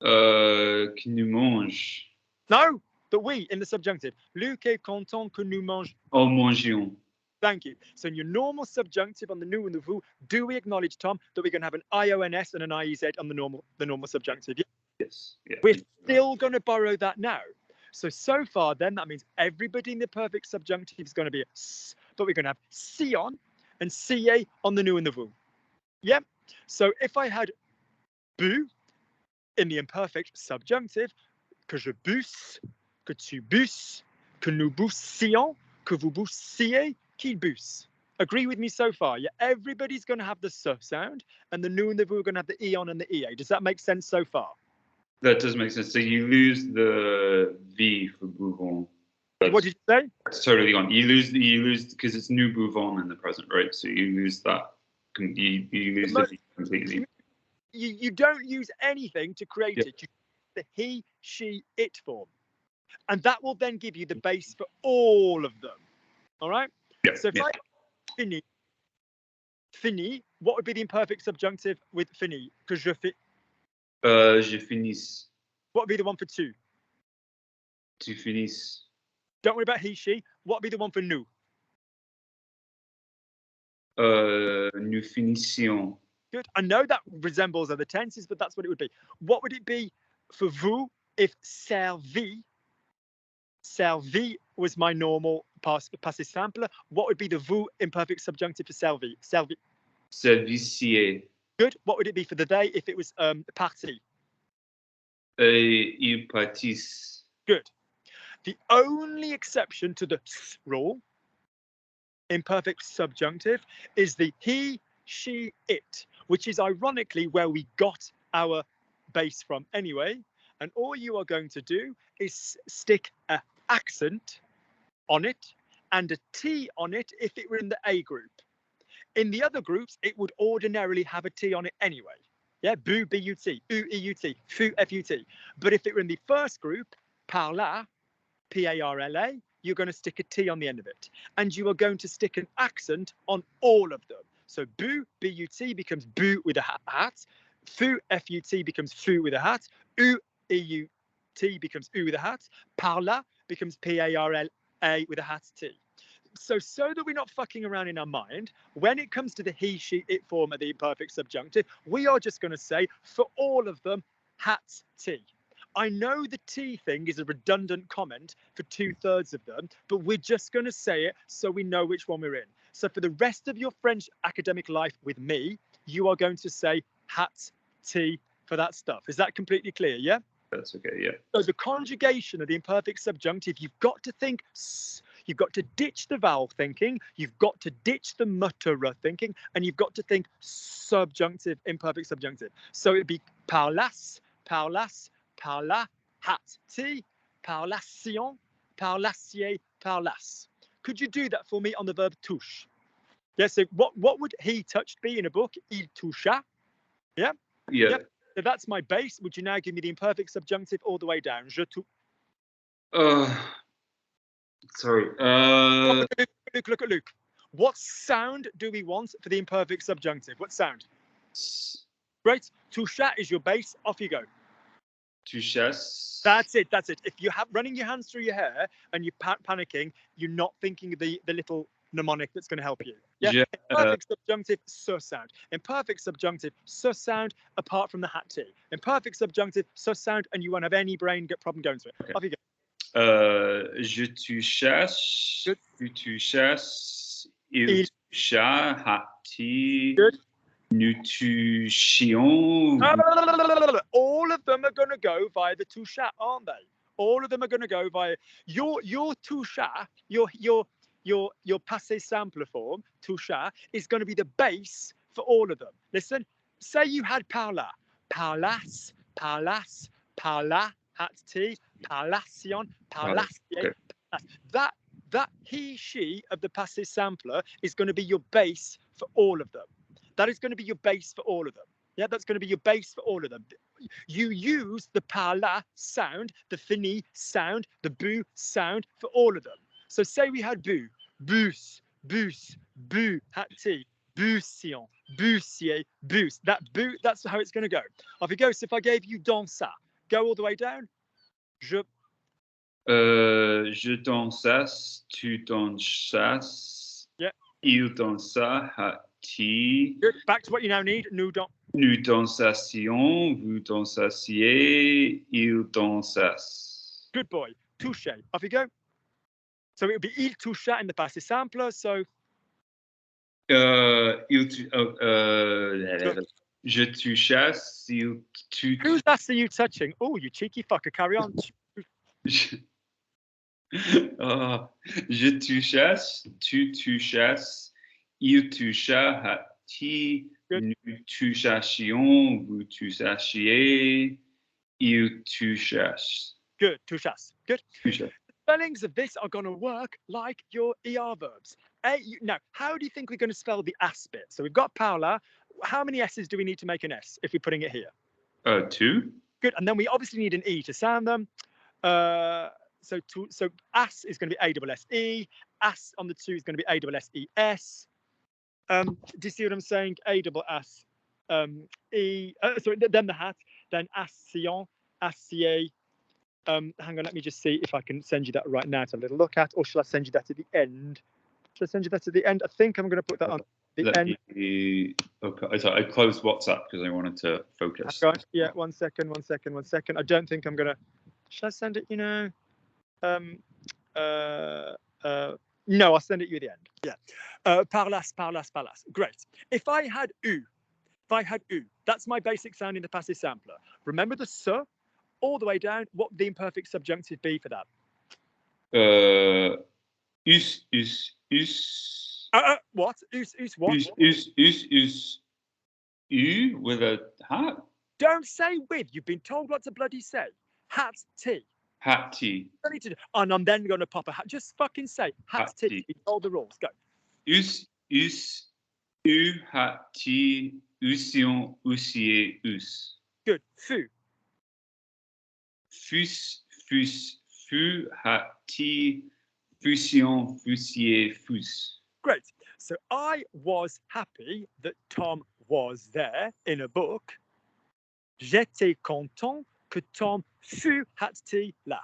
Qui nous mange. No, the we in the subjunctive. Luc est content que nous mange. Oh, mangions. Thank you. So in your normal subjunctive on the nous and the vous, do we acknowledge, Tom, that we're going to have an IONS and an IEZ on the normal subjunctive? Yes. Yeah. We're still going to borrow that now. So far, then, that means everybody in the perfect subjunctive is going to be a s, but we're going to have sion and ca on the nous and the vous. Yeah? So if I had bu in the imperfect subjunctive, que je busse, que tu busses, que nous bussions, que vous bussiez, qu'il busse. Agree with me so far? Yeah, everybody's going to have the s sound, and the nous and the vous are going to have the eon and the ea. Does that make sense so far? That does make sense. So you lose the V for bouvon. What did you say? It's totally gone. You lose because it's nous bouvons in the present, right? So you lose that. You lose the V completely. You don't use anything to create it. You use the he, she, it form. And that will then give you the base for all of them. All right? Yeah. So if I fini, what would be the imperfect subjunctive with fini? Que je finis. What would be the one for tu? Tu finis. Don't worry about he, she. What would be the one for nous? Nous finissions. Good. I know that resembles other tenses, but that's what it would be. What would it be for vous if servi was my normal passive sampler? What would be the vous imperfect subjunctive for servi? Servicier. Good. What would it be for the they if it was parti? Il pâtisse. Good. The only exception to the rule, imperfect subjunctive, is the he, she, it, which is ironically where we got our base from anyway. And all you are going to do is stick an accent on it and a T on it if it were in the A group. In the other groups, it would ordinarily have a T on it anyway. Yeah, bu, B-U-T, u, E-U-T, fu, F-U-T. But if it were in the first group, parla, P-A-R-L-A, you're going to stick a T on the end of it. And you are going to stick an accent on all of them. So bu, B-U-T becomes bu with a hat. Fu, F-U-T becomes fu with a hat. U, E-U-T becomes u with a hat. Parla becomes P-A-R-L-A with a hat T. So that we're not fucking around in our mind, when it comes to the he, she, it form of the imperfect subjunctive, we are just going to say, for all of them, hat T. I know the T thing is a redundant comment for 2/3 of them, but we're just going to say it so we know which one we're in. So for the rest of your French academic life with me, you are going to say hat T for that stuff. Is that completely clear? Yeah? That's okay. Yeah. So the conjugation of the imperfect subjunctive, you've got to think, you've got to ditch the vowel thinking, you've got to ditch the mutterer thinking, and you've got to think subjunctive, imperfect subjunctive. So it'd be parlas, parlas, parla, hat, ti, parlation, parlasier, parlas. Could you do that for me on the verb touche? Yeah, so what would he touched be in a book? Il toucha. Yeah? Yeah. Yep. So that's my base. Would you now give me the imperfect subjunctive all the way down? Je touche. Sorry. Look at Luke. What sound do we want for the imperfect subjunctive? What sound? Great. Toucha is your base. Off you go. Touches. That's it. That's it. If you have running your hands through your hair and you're panicking, you're not thinking of the little mnemonic that's going to help you. Yeah. Imperfect subjunctive, sus sound. Imperfect subjunctive, sus sound. Apart from the hat T. Imperfect subjunctive, sus sound, and you won't have any brain problem going through it. Okay. Off you go. Je tu chasse. Good. Tu chasses. Il toucha. Hati. Good. Nous touchions. All of them are going to go via the toucha, aren't they? All of them are going to go via your toucha, your passé simple form, toucha, is going to be the base for all of them. Listen, say you had parla, parlas, parlas, parla, hat T, parlation, parlasier. Okay. That he, she of the passé simple is going to be your base for all of them. That is going to be your base for all of them. Yeah, that's going to be your base for all of them. You use the parla sound, the fini sound, the bu sound for all of them. So say we had bu, bus, bus, bu, hat T, busion, busier, bus. That bu, that's how it's going to go. Off you go. So if I gave you dansa, go all the way down. Je dansas, tu dansas. Yeah. Il dansa, hati. Good. Back to what you now need. Nous dansassions, vous dansassiez, il dansas. Good boy. Touche. Off you go. So it would be il toucha in the passé simple. So je touchasse, il tu. Who's asking you touching? Oh, you cheeky fucker. Carry on. Je touchasse, tu touchasses, il toucha, hati. Nous touchassions, vous touchassiez, il touchasse. Good. Touchas. Good. Touchasse. Spellings of this are going to work like your ER verbs. Now, how do you think we're going to spell the S bit? So we've got Paula. How many S's do we need to make an S if we're putting it here? 2. Good. And then we obviously need an E to sound them. So S is going to be A-S-S-E. S on the 2 is going to be A-S-S-E-S. Do you see what I'm saying? A-S-S. Sorry, then the hat. Then Assion, Assier. Hang on, let me just see if I can send you that right now to have a little look at, or shall I send you that at the end? Shall I send you that at the end? I think I'm going to put that on the end. Okay. So I closed WhatsApp because I wanted to focus. Right. Yeah, one second. I don't think I'm going to. Shall I send it, no, I'll send it you at the end. Yeah. Parlas. Great. If I had U, that's my basic sound in the passive sampler. Remember the S? All the way down, what would the imperfect subjunctive be for that? Us. What? Us what? U with a hat. Don't say with. You've been told what to bloody say. Hat T. Hat T. And I'm then going to pop a hat. Just fucking say hat T. You told the rules. Go. Us. U hat T. Usion. Usier. Us. Good. Fu. Fu, hati, fusion, fusier, fus. Great. So I was happy that Tom was there in a book. J'étais content que Tom fût là.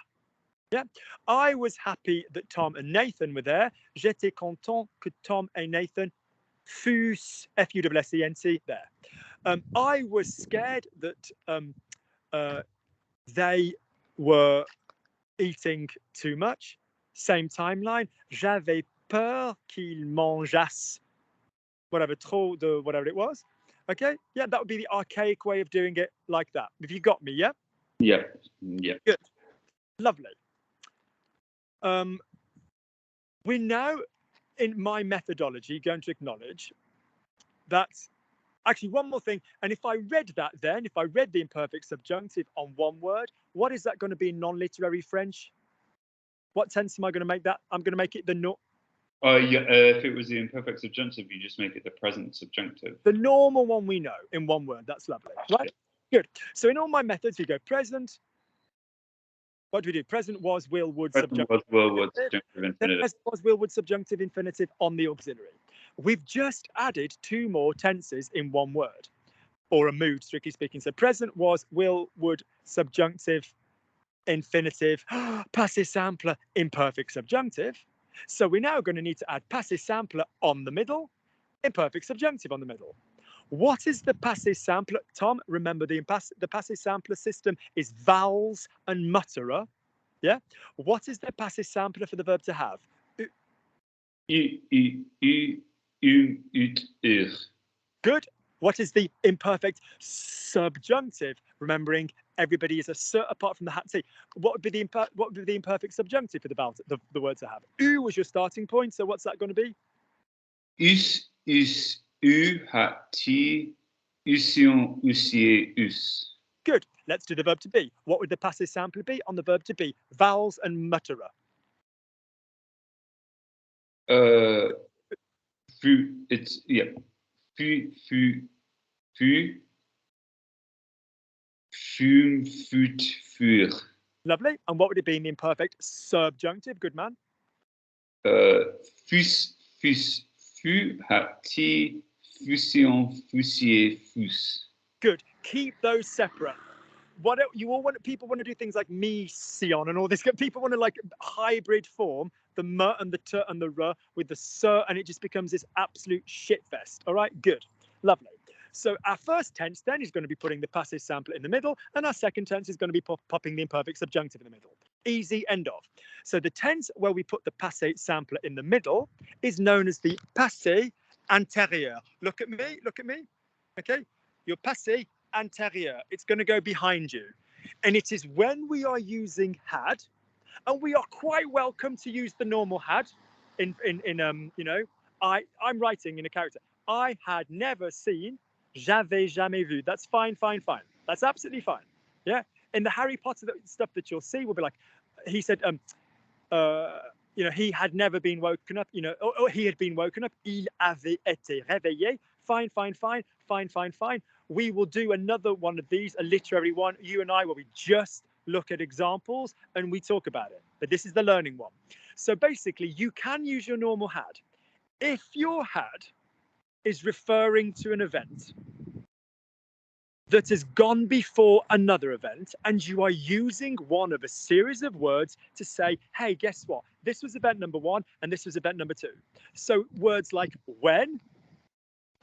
Yeah. I was happy that Tom and Nathan were there. J'étais content que Tom et Nathan fussent, F-U-S-S-E-N-T, there. I was scared that they were eating too much. Same timeline. J'avais peur qu'ils mangeassent trop de whatever it was. Okay, yeah, that would be the archaic way of doing it like that. Have you got me? Yeah. Yeah. Yeah. Good. Lovely. We're now, in my methodology, going to acknowledge that, actually, one more thing. And if I read that then, if I read the imperfect subjunctive on one word, what is that going to be in non-literary French? What tense am I going to make that? I'm going to make it the Yeah. If it was the imperfect subjunctive, you just make it the present subjunctive. the normal one we know in one word. That's lovely. Right? Yeah. Good. So in all my methods, we go present. What do we do? Present was, will, would, subjunctive. Was, will, would, subjunctive, infinitive. Present was, will, would, subjunctive, infinitive on the auxiliary. We've just added 2 more tenses in one word, or a mood, strictly speaking. So present was, will, would, subjunctive, infinitive, passé simple, imperfect subjunctive. So we're now going to need to add passé simple on the middle, imperfect subjunctive on the middle. What is the passé simple? Tom, remember the passé simple system is vowels and mutterer. Yeah. What is the passé simple for the verb to have? Good. What is the imperfect subjunctive? Remembering everybody is a cert apart from the hat T. What would be the imperfect subjunctive for the word to have? U was your starting point. So what's that going to be? Us, u, hat, ti, usion, usie, us. Good. Let's do the verb to be. What would the passé simple be on the verb to be? Vowels and mutterer. It's, yeah. Fume, fut, fur. Lovely. And what would it be in the imperfect subjunctive? Good man. Fus, fu, hat, ti, fusion, fusier, fus. Good. Keep those separate. What you all want? People want to do things like me, sion, and all this. People want to like hybrid form the m and the t and the r with the sir, and it just becomes this absolute shit fest. All right, good, lovely. So our first tense then is going to be putting the passive sample in the middle, and our second tense is going to be popping the imperfect subjunctive in the middle. Easy, end of. So the tense where we put the passé simple in the middle is known as the passé antérieur. Look at me, look at me. Okay, your passé antérieur. It's going to go behind you, and it is when we are using had, and we are quite welcome to use the normal had. In you know, I'm writing in a character. I had never seen. J'avais jamais vu. That's fine, fine, fine. That's absolutely fine. Yeah. In the Harry Potter stuff that you'll see will be like, he said, you know, he had never been woken up. You know, or he had been woken up. Il avait été réveillé. Fine, fine, fine, fine, fine, fine. We will do another one of these, a literary one. You and I, where we just look at examples and we talk about it. But this is the learning one. So basically, you can use your normal had. If your had is referring to an event that has gone before another event, and you are using one of a series of words to say, hey, guess what? This was event number 1 and this was event number 2. So words like when,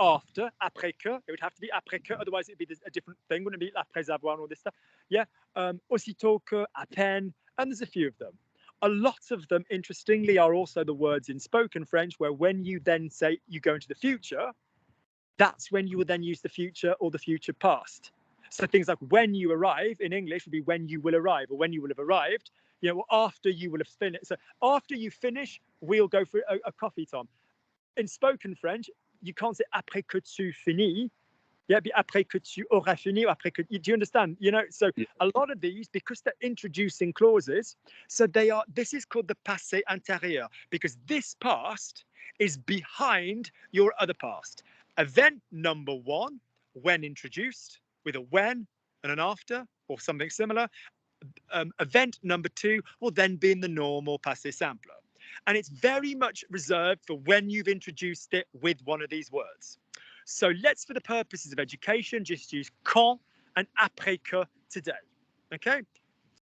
after, après que, it would have to be après que, otherwise it'd be a different thing, wouldn't it be après avoir and all this stuff? Yeah, aussitôt que, à peine, and there's a few of them. A lot of them, interestingly, are also the words in spoken French, where when you then say you go into the future, that's when you will then use the future or the future past. So things like when you arrive in English would be when you will arrive or when you will have arrived, you know, after you will have finished. So after you finish, we'll go for a coffee, Tom. In spoken French, you can't say après que tu finis. Yeah, but après que tu auras fini, or après que, do you understand? You know, so Yeah. a lot of these, because they're introducing clauses, so they are, this is called the passé antérieur, because this past is behind your other past. Event number 1, when introduced, with a when and an after, or something similar. Event number 2 will then be in the normal passé simple. And it's very much reserved for when you've introduced it with one of these words. So let's, for the purposes of education, just use quand and après que today. Okay?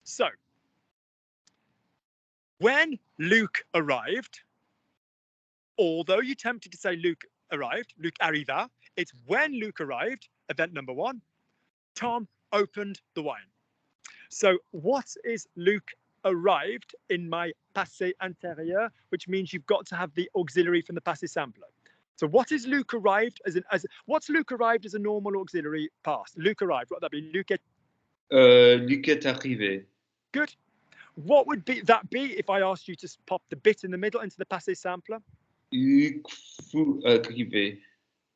So, when Luke arrived, although you're tempted to say Luke arrived, Luke arriva, it's when Luke arrived, event number 1, Tom opened the wine. So what is Luke arrived in my passé antérieur, which means you've got to have the auxiliary from the passé simple. So what is Luke arrived what's Luke arrived as a normal auxiliary past? Luke arrived, what would that be? Luke Luc est arrivé. Good. What would that be if I asked you to pop the bit in the middle into the passé simple? Luc fut arrivé.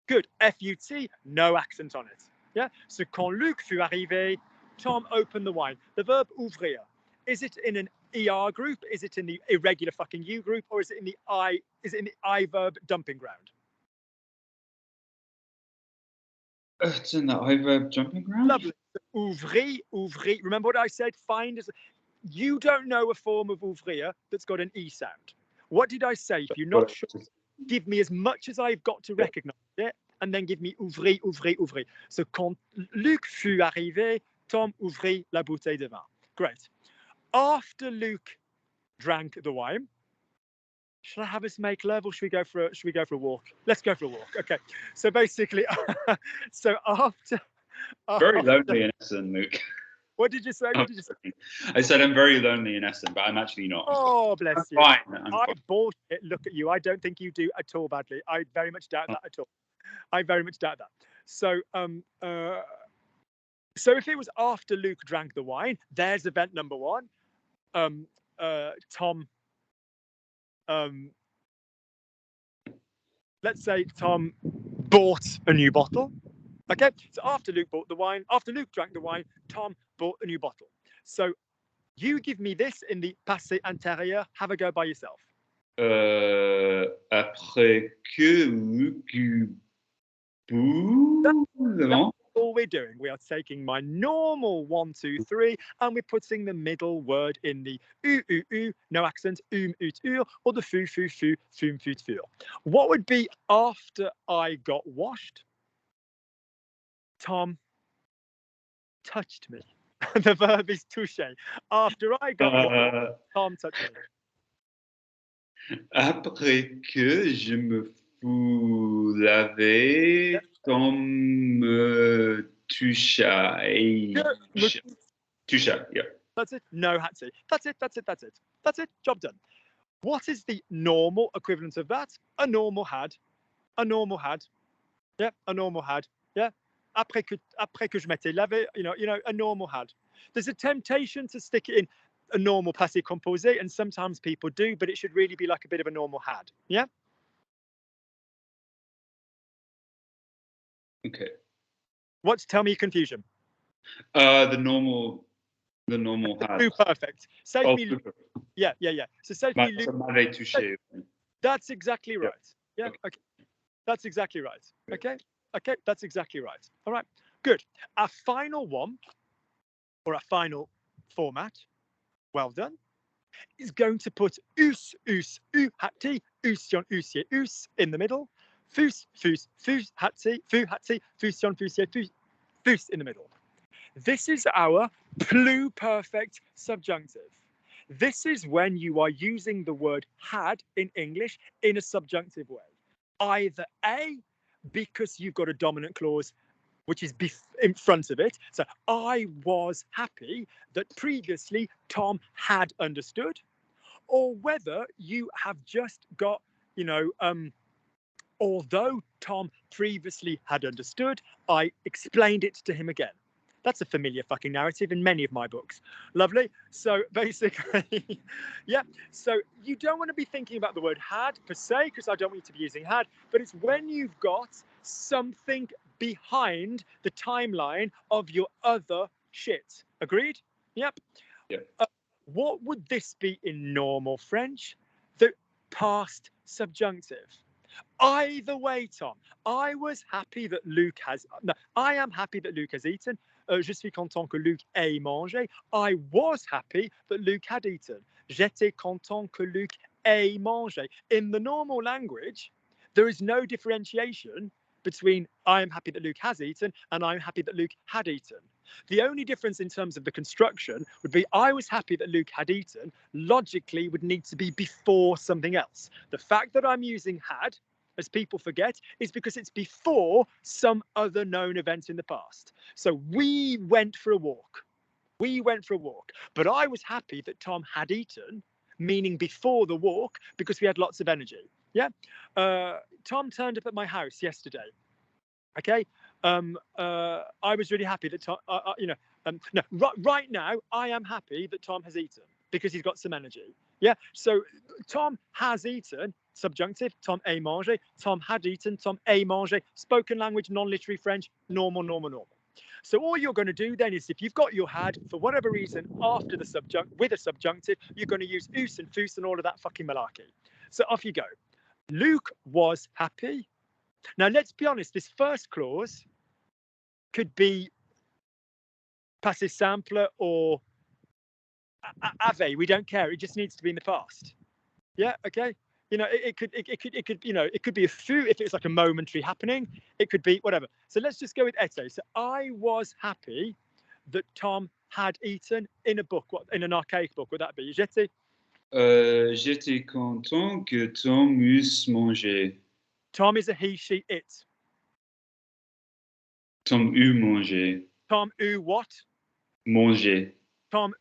Good. FUT, no accent on it. Yeah. So quand Luc fut arrivé, Tom opened the wine. The verb ouvrir. Is it in an ER group? Is it in the irregular fucking U group? Or is it in the I? Is it in the I verb dumping ground? It's in the I verb jumping ground. Lovely. Ouvrir, ouvrir. Remember what I said? You don't know a form of ouvrir that's got an E sound. What did I say? If you're not sure, give me as much as I've got to recognize it, and then give me ouvrir, ouvrir, ouvrir. So quand Luc fut arrivé, Tom ouvrit la bouteille de vin. Great. After Luc drank the wine, should I have us make love, or should we go for a walk? Let's go for a walk. Okay. So basically, so after very lonely in Essen, Luke. What did you say? What did you say? I said I'm very lonely in Essen, but I'm actually not. Oh, bless I'm you. Fine. I bullshit. Look at you. I don't think you do at all badly. I very much doubt that at all. I very much doubt that. So, so if it was after Luke drank the wine, there's event number one. Tom. Let's say Tom bought a new bottle. Okay, so after Luke drank the wine, Tom bought a new bottle. So you give me this in the passé antérieur. Have a go by yourself. Après que Luc That's all we're doing. We are taking my normal 1, 2, 3, and we're putting the middle word in the u, no accent, ut, or the fu, fum, fut, fur. What would be after I got washed? Tom touched me. The verb is toucher. After I got washed, Tom touched me. Après que je me fus lavé, Tom me toucha. Toucha, yeah. That's it. No, Hatsy. That's it. Job done. What is the normal equivalent of that? A normal had. Yeah, a normal had. Yeah. Après que je m'étais lavé, you know, a normal had. There's a temptation to stick it in a normal passé composé, and sometimes people do, but it should really be like a bit of a normal had. Yeah. Okay. Tell me your confusion. The normal had. Perfect. Save me. Yeah. So save me. Touché. That's exactly right. Yeah. Okay. That's exactly right. Okay. That's exactly right. All right. Good. Our final one, or our final format, well done, is going to put us, hati, usion, usie, us in the middle. Fus, hati, fusion, fusie, fus in the middle. This is our pluperfect subjunctive. This is when you are using the word had in English in a subjunctive way. Either A, because you've got a dominant clause which is in front of it. So I was happy that previously Tom had understood. Or whether you have just got, although Tom previously had understood, I explained it to him again. That's a familiar fucking narrative in many of my books. Lovely. So basically, yeah. So you don't want to be thinking about the word had per se, because I don't want you to be using had, but it's when you've got something behind the timeline of your other shit. Agreed? Yep. Yeah. What would this be in normal French? The past subjunctive. Either way, Tom, I was happy that Luke has. No, I am happy that Luke has eaten. Je suis content que Luc ait mangé. I was happy that Luke had eaten. J'étais content que Luc ait mangé. In the normal language, there is no differentiation between I am happy that Luke has eaten and I'm happy that Luke had eaten. The only difference in terms of the construction would be I was happy that Luke had eaten, logically would need to be before something else. The fact that I'm using had, as people forget, is because it's before some other known event in the past. So we went for a walk. But I was happy that Tom had eaten, meaning before the walk, because we had lots of energy. Yeah. Tom turned up at my house yesterday. Okay. I was really happy that Tom, no, right now, I am happy that Tom has eaten because he's got some energy. Yeah. So Tom has eaten, subjunctive, Tom a mangé. Tom had eaten, Tom a mangé. Spoken language, non-literary French, normal, normal, normal. So all you're going to do then is if you've got your had, for whatever reason, after the subjunct, with a subjunctive, you're going to use us and fus and all of that fucking malarkey. So off you go. Luke was happy. Now, let's be honest, this first clause could be passé simple or ave. We don't care. It just needs to be in the past. Yeah. Okay. You know, it could, you know, it could be a fou if it's like a momentary happening. It could be whatever. So let's just go with été. So I was happy that Tom had eaten in a book. What in an archaic book would that be? J'étais. J'étais content que Tom eusse mangé. Tom is a he, she, it. Tom eut mangé. Tom eut what? Mangé. Tom.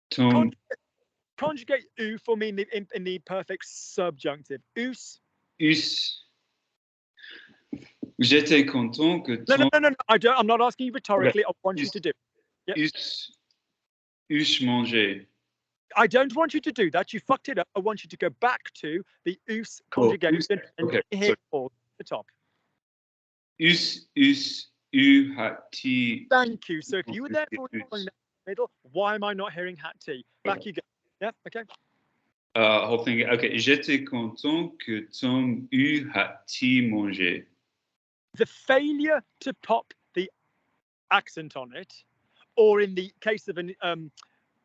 Tom. Conjugate eu for me in the perfect subjunctive. Us. Us. J'étais content que Tom. No. I'm not asking you rhetorically. I want you to do. Yep. Us mangé. I don't want you to do that. You fucked it up. I want you to go back to the us conjugation and hit all the top. Us, u, hat, t. Thank you. So if you were there for the middle, why am I not hearing hat t? Back you go. Yeah. Okay. Whole thing. Okay. J'étais content que Tom eut hat t mangé. The failure to pop the accent on it, or in the case of an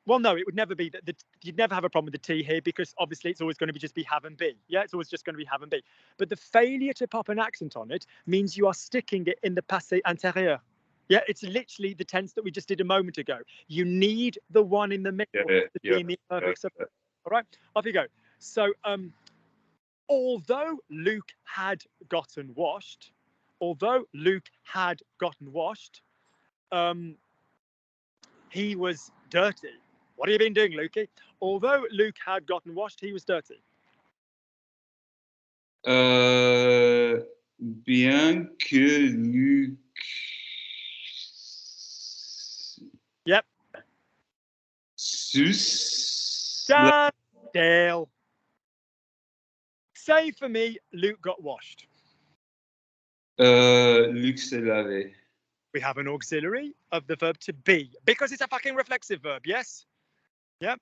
well, no, it would never be that. You'd never have a problem with the T here because obviously it's always going to just be have and be. Yeah, it's always just going to be have and be. But the failure to pop an accent on it means you are sticking it in the passé intérieur. Yeah, it's literally the tense that we just did a moment ago. You need the one in the middle to be in the perfect subject. All right, off you go. So, although Luke had gotten washed, he was dirty. What have you been doing, Lukey? Although Luke had gotten washed, he was dirty. Bien que Luke. Yep. Sus. Dale. Say for me, Luke got washed. Luke s'est lavé. We have an auxiliary of the verb to be because it's a fucking reflexive verb, yes? Yep.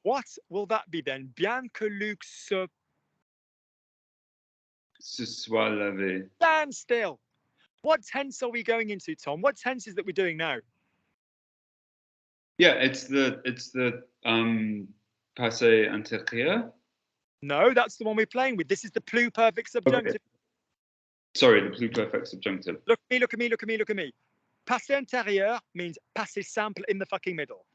What will that be then? Bien que Luke se soit lavé. Stand still. What tense are we going into, Tom? What tense is that we're doing now? Yeah, it's the passé intérieur. No, that's the one we're playing with. This is the pluperfect subjunctive. Okay. Sorry, the pluperfect subjunctive. Look at me. Passé intérieur means passé simple in the fucking middle.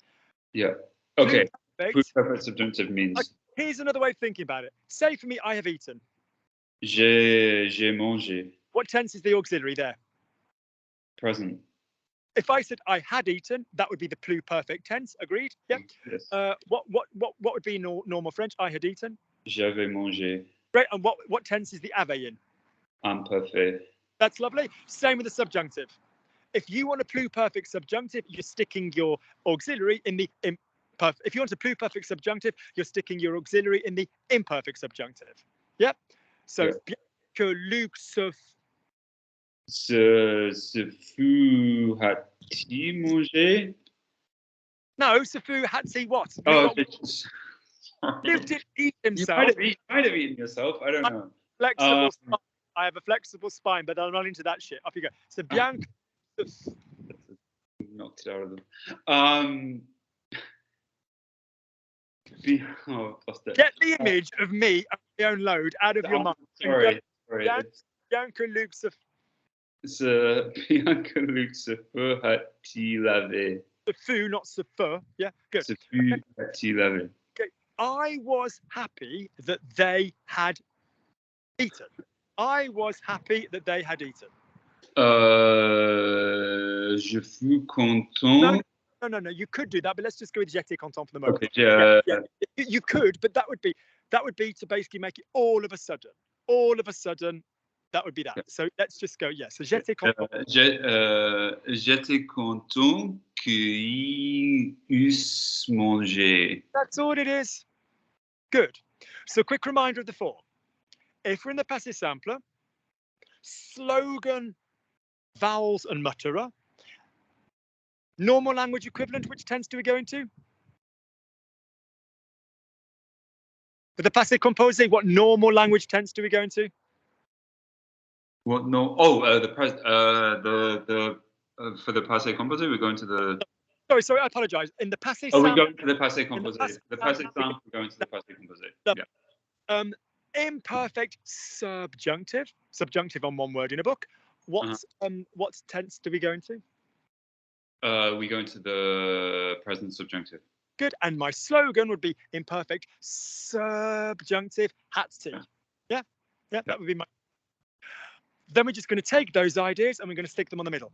Yeah. Okay. Pluperfect subjunctive means. Here's another way of thinking about it. Say for me, I have eaten. J'ai mangé. What tense is the auxiliary there? Present. If I said I had eaten, that would be the pluperfect tense. Agreed? Yeah. Yes. What would be normal French? I had eaten. J'avais mangé. Great. And what tense is the ave in? Imperfect. That's lovely. Same with the subjunctive. If you want a pluperfect subjunctive, you're sticking your auxiliary in the imperfect. If you want a pluperfect subjunctive, you're sticking your auxiliary in the imperfect subjunctive. Yep. So, bien que Luke se fût hat-il mangé? No, se fût hat-il what? Oh, Luke didn't eat himself. You might have eaten yourself. I don't know. Flexible spine. I have a flexible spine, but I'm not into that shit. Off you go. So, bien que knocked it out of them. Get the image of me at my own load out of your mind. Sorry. Bien que Luke se bien que Luke se fût hat-il lavé. Se fût, not se fût. Yeah, good. Se fût hat-il lavé. Okay. I was happy that they had eaten. Je fus content. No. You could do that, but let's just go with j'étais content for the moment. Okay. Yeah. You could, but that would be to basically make it all of a sudden. That would be that. Yeah. So let's just go. Yeah. So j'étais content. J'étais content qu'ils eussent mangé. That's all it is. Good. So quick reminder of the form. If we're in the passive sampler, slogan, vowels and mutterer. Normal language equivalent, which tense do we go into? For the passive composé, what normal language tense do we go into? What? No. Oh, for the passé composé, we're going to the. Sorry, I apologise. In the passive Oh, sample, we're going to the passé composé. The passé sample, we're going to the passé composé. Yeah. Imperfect subjunctive. Subjunctive on one word in a book. What tense do we go into? We go into the present subjunctive. Good. And my slogan would be imperfect subjunctive hat-t. Yeah, that would be my. Then we're just going to take those ideas and we're going to stick them on the middle.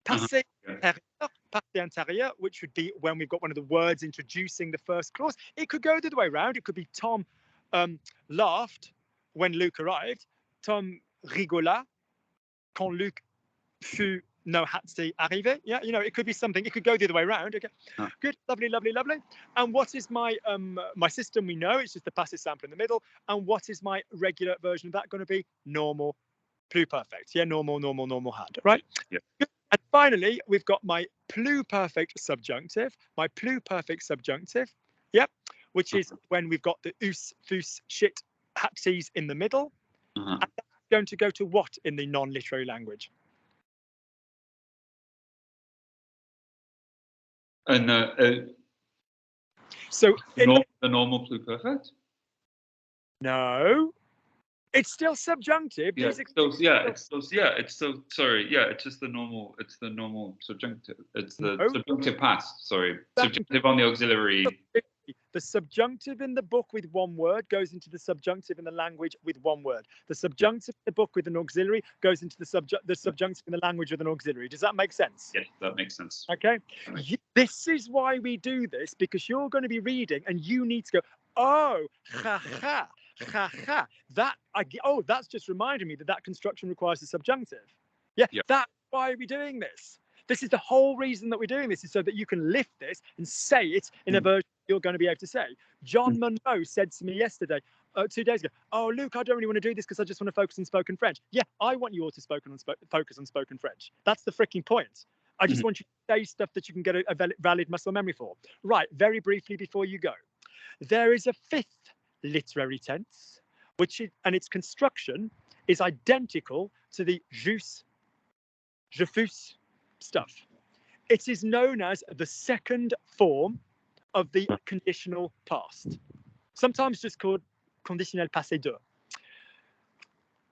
Passé intérieur, which would be when we've got one of the words introducing the first clause. It could go the other way around. It could be Tom laughed when Luke arrived. Tom rigola quand Luke fut arrivé. Yeah, it could be something. It could go the other way around. Okay, good, lovely. And what is my my system? We know it's just the passive sample in the middle. And what is my regular version of that going to be? Normal, pluperfect. Yeah, normal had. Right. Yeah. Good. And finally, we've got my pluperfect subjunctive. My pluperfect subjunctive. Yep. Which is when we've got the us, fus, shit, hat-ts in the middle. And that's going to go to what in the non-literary language? So the normal pluperfect? No. It's still subjunctive. Yeah, it's just the normal. It's the normal subjunctive. It's the subjunctive past. Sorry, subjunctive on the auxiliary. The subjunctive in the book with one word goes into the subjunctive in the language with one word. The subjunctive in the book with an auxiliary goes into the subjunctive in the language with an auxiliary. Does that make sense? Yes, that makes sense. Okay. This is why we do this, because you're going to be reading and you need to go, oh, ha ha. That's just reminding me that construction requires a subjunctive. Yeah, that's why we're doing this. This is the whole reason that we're doing this, is so that you can lift this and say it in a version you're going to be able to say. John Monroe said to me yesterday, 2 days ago, oh, Luke, I don't really want to do this because I just want to focus on spoken French. Yeah, I want you all to focus on spoken French. That's the freaking point. I just want you to say stuff that you can get a valid muscle memory for. Right, very briefly before you go. There is a fifth literary tense, and its construction is identical to the jus, je fus stuff. It is known as the second form of the conditional past, sometimes just called conditionnel passé deux.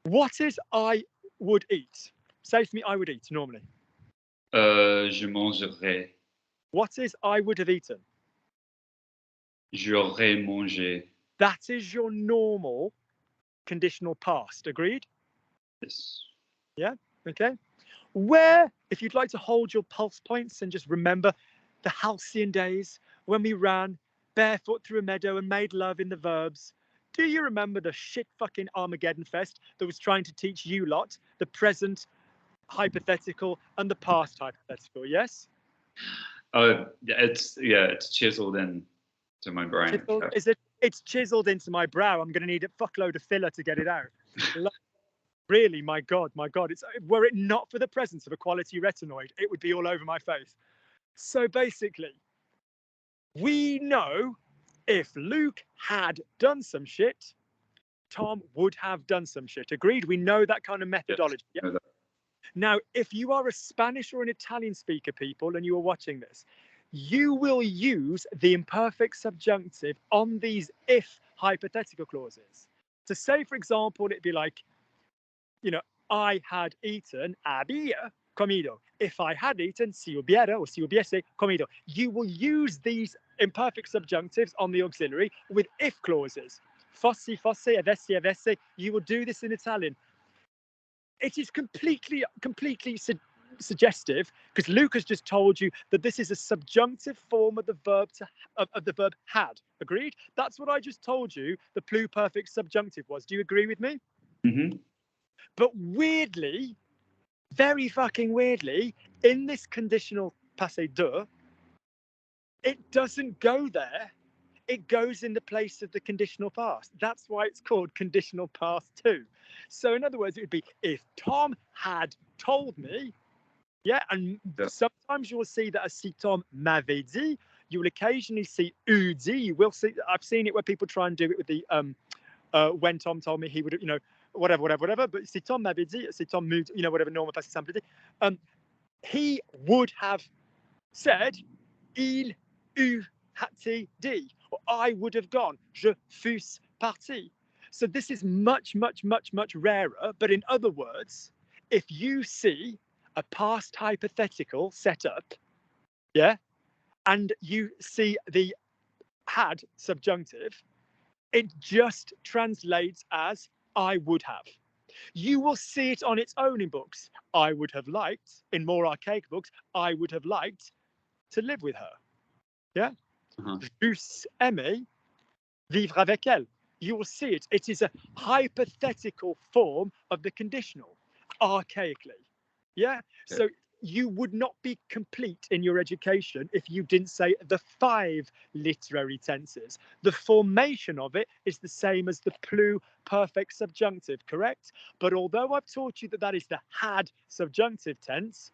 What is I would eat? Say for me, I would eat normally. Je mangerai. What is I would have eaten? J'aurais mangé. That is your normal conditional past. Agreed? Yes. Yeah. Okay. Where, if you'd like to hold your pulse points and just remember the halcyon days when we ran barefoot through a meadow and made love in the verbs, do you remember the shit fucking Armageddon Fest that was trying to teach you lot the present hypothetical and the past hypothetical? Yes. It's chiseled in to my brain. Is it? It's chiseled into my brow. I'm going to need a fuckload of filler to get it out. Really, my God. It's, were it not for the presence of a quality retinoid, it would be all over my face. So basically, we know if Luke had done some shit, Tom would have done some shit. Agreed? We know that kind of methodology. Yes, yeah? Now, if you are a Spanish or an Italian speaker, people, and you are watching this, you will use the imperfect subjunctive on these if hypothetical clauses. To say, for example, it'd be like, I had eaten, había comido. If I had eaten, si hubiera or si hubiese comido. You will use these imperfect subjunctives on the auxiliary with if clauses. Fossi, fosse, avessi, avesse. You will do this in Italian. It is completely suggestive, because Luke has just told you that this is a subjunctive form of the verb of the verb had. Agreed? That's what I just told you the pluperfect subjunctive was. Do you agree with me? Mm-hmm. But weirdly, very fucking weirdly, in this conditional passé deux, it doesn't go there. It goes in the place of the conditional past. That's why it's called conditional past two. So in other words, it would be if Tom had told me, yeah, and sometimes you will see that as si Tom m'avait dit. You will occasionally see eût dit. You will see, I've seen it where people try and do it with the when Tom told me he would, you know, whatever. But si Tom m'avait dit, si Tom m'eût, you know, whatever normal passé simple dit, he would have said, il eût dit, or I would have gone, je fusse parti. So this is much rarer. But in other words, if you see a past hypothetical set up, yeah, and you see the had subjunctive, it just translates as I would have. You will see it on its own in books. I would have liked, in more archaic books, I would have liked to live with her. Yeah? J'eusse aimé vivre avec elle. You will see it. It is a hypothetical form of the conditional, archaically. Yeah? So you would not be complete in your education if you didn't say the 5 literary tenses. The formation of it is the same as the pluperfect subjunctive, correct? But although I've taught you that that is the had subjunctive tense,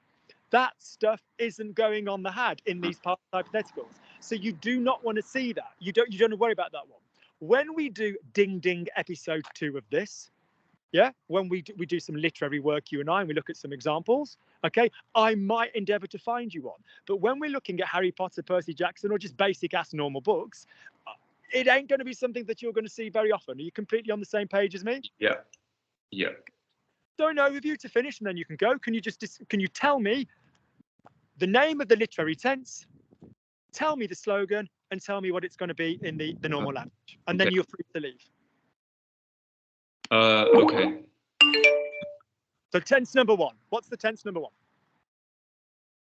that stuff isn't going on the had in these past hypotheticals. So you do not want to see that. You don't worry about that one. When we do Ding Ding episode 2 of this, yeah, when we do some literary work, you and I, and we look at some examples, okay, I might endeavour to find you one. But when we're looking at Harry Potter, Percy Jackson, or just basic ass normal books, it ain't going to be something that you're going to see very often. Are you completely on the same page as me? Yeah. So an overview to finish, and then you can go. Can you tell me the name of the literary tense, tell me the slogan, and tell me what it's going to be in the normal language, and then you're free to leave. Okay. So tense number 1. What's the tense number 1?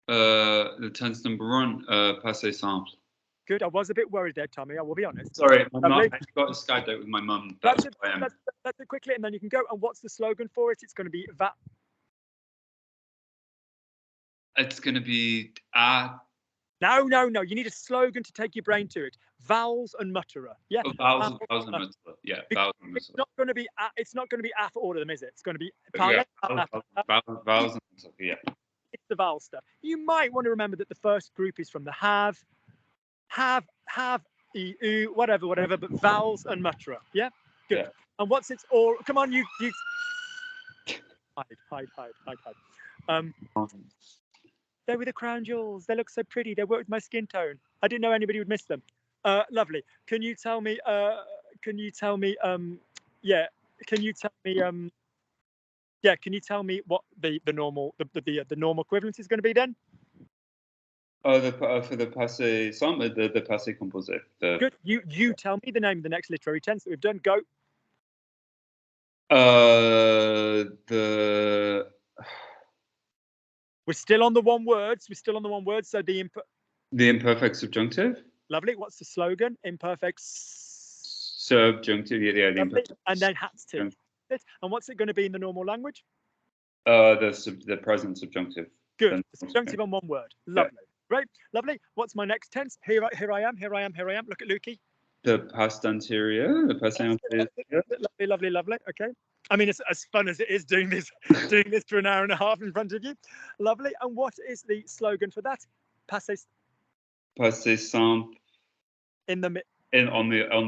The tense number 1, passé simple. Good. I was a bit worried there, Tommy. I will be honest. Sorry, I'm not. I got a Skype date with my mum. That's it quickly, and then you can go. And what's the slogan for it? It's going to be that. It's going to be No. You need a slogan to take your brain to it. Vowels and mutterer. Yeah. Oh, vowels and mutterer. Yeah. Vowels and mutterer. It's not going to be. It's not going to be A for all of them, is it? It's going to be. Vowels and mutterer. Yeah. It's the vowel stuff. You might want to remember that the first group is from the have, whatever. But vowels and mutterer. Yeah. Good. Yeah. And what's its all? Come on, you. Hide. They were the crown jewels. They look so pretty. They work with my skin tone. I didn't know anybody would miss them. Lovely. Can you tell me what the normal equivalent is going to be then? For the passé simple, the passé composé. Good. You tell me the name of the next literary tense that we've done. Go. We're still on the one words. So the imperfect subjunctive. Lovely. What's the slogan? Imperfect subjunctive. Yeah. The imperfect. And then hats to. And what's it going to be in the normal language? The present subjunctive. Good. The subjunctive on one word. Lovely. Yeah. Great. Lovely. What's my next tense? Here I am. Look at Lukey. The past anterior. The past anterior. Lovely. Okay. I mean, it's as fun as it is doing this for an hour and a half in front of you. Lovely. And what is the slogan for that? Passé simple. On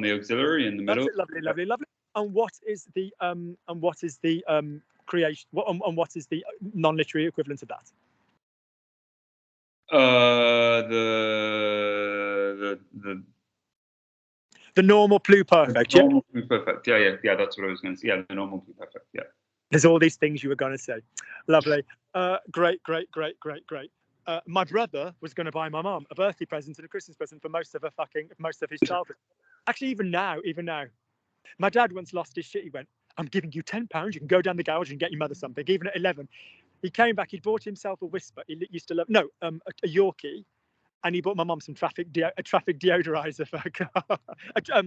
the auxiliary in the middle. Lovely. And what is the creation? What is the non-literary equivalent of that? The normal pluperfect. Normal pluperfect. Yeah. That's what I was going to say. Yeah, the normal pluperfect. Yeah. There's all these things you were going to say. Lovely. Great. My brother was going to buy my mom a birthday present and a Christmas present for most of his childhood. Actually, even now. My dad once lost his shit. He went, "I'm giving you £10. You can go down the garage and get your mother something." Even at 11, he came back. He'd bought himself a Whisper. He used to love a Yorkie. and he bought my mum some a traffic deodorizer for her car, a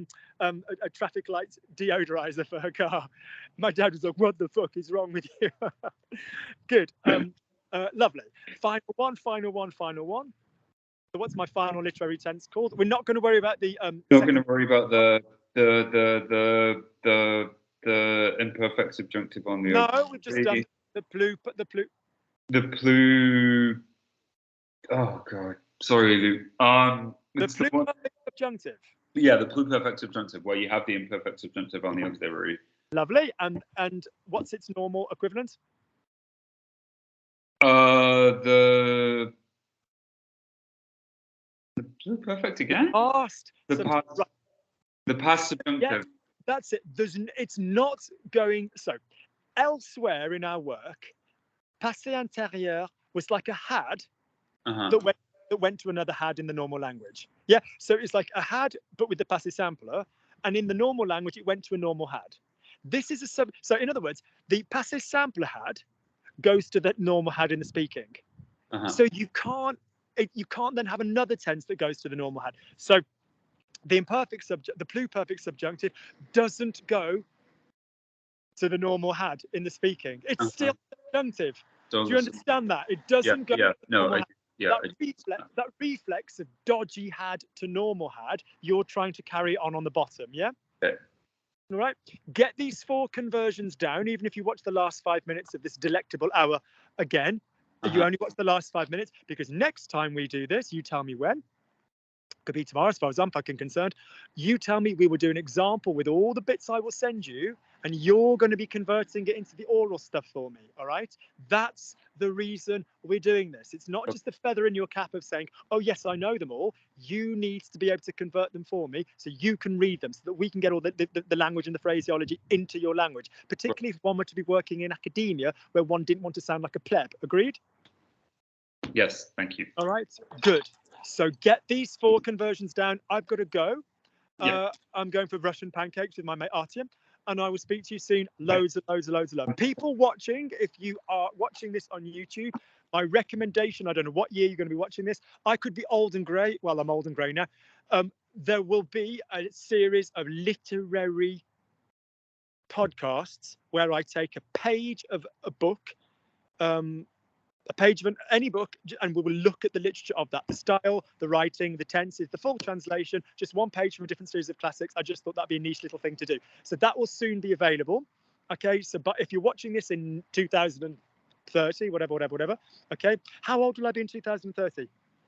traffic light deodorizer for her car. My dad was like, "What the fuck is wrong with you?" Good. Lovely. Final one. So what's my final literary tense called? We're not going to worry about the. Not going to worry about the imperfect subjunctive on the. No, we've just done the plu. The plu. Oh God, sorry, Luke. The pluperfect subjunctive. Yeah, the pluperfect subjunctive, where you have the imperfect subjunctive on the auxiliary. Lovely. And what's its normal equivalent? The pluperfect again. The past subjunctive. Yeah, that's it. It's not going. So elsewhere in our work, passé antérieur was like a had that went to another had in the normal language. Yeah, so it's like a had, but with the passé sampler, and in the normal language, it went to a normal had. This is a So in other words, the passé sampler had goes to the normal had in the speaking. So you can't then have another tense that goes to the normal had. So the pluperfect subjunctive doesn't go to the normal had in the speaking. It's still subjunctive. Do you understand that? It doesn't go to the normal had. That reflex of dodgy had to normal had, you're trying to carry on the bottom, yeah? Okay. All right. Get these 4 conversions down, even if you watch the last 5 minutes of this delectable hour again. You only watch the last 5 minutes, because next time we do this, you tell me when. Could be tomorrow, as far as I'm fucking concerned. You tell me, we will do an example with all the bits I will send you, and you're going to be converting it into the oral stuff for me. All right. That's the reason we're doing this. It's not just the feather in your cap of saying, "Oh yes, I know them all." You need to be able to convert them for me so you can read them, so that we can get all the language and the phraseology into your language, particularly if one were to be working in academia where one didn't want to sound like a pleb. Agreed? Yes, thank you. All right, good. So get these 4 conversions down. I've got to go. Yeah. I'm going for Russian pancakes with my mate Artyom, and I will speak to you soon. Loads of love. People watching, if you are watching this on YouTube, my recommendation, I don't know what year you're going to be watching this. I could be old and grey. Well, I'm old and grey now. There will be a series of literary podcasts where I take a page of a book, a page of any book, and we will look at the literature of that, the style, the writing, the tenses, the full translation, just 1 page from a different series of classics. I just thought that'd be a niche little thing to do. So that will soon be available. Okay, so but if you're watching this in 2030, whatever, okay, how old will I be in 2030?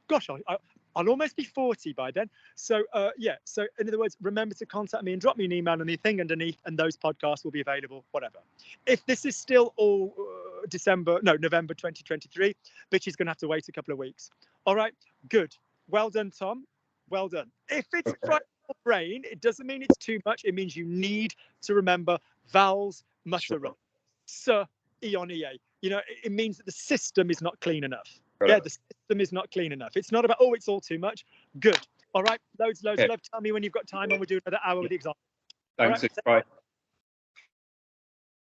Gosh, I'll almost be 40 by then. So yeah, so in other words, remember to contact me and drop me an email on the thing underneath, and those podcasts will be available, whatever. If this is still all November 2023, bitch is going to have to wait a couple of weeks. All right, good. Well done, Tom. Well done. If it's fried your brain, it doesn't mean it's too much. It means you need to remember vowels, muscle, ion, ea. You know, it means that the system is not clean enough. Right. Yeah, the system is not clean enough. It's not about, oh, it's all too much. Good. All right, loads of love. Tell me when you've got time, and we'll do another hour with the example. Thanks. Bye.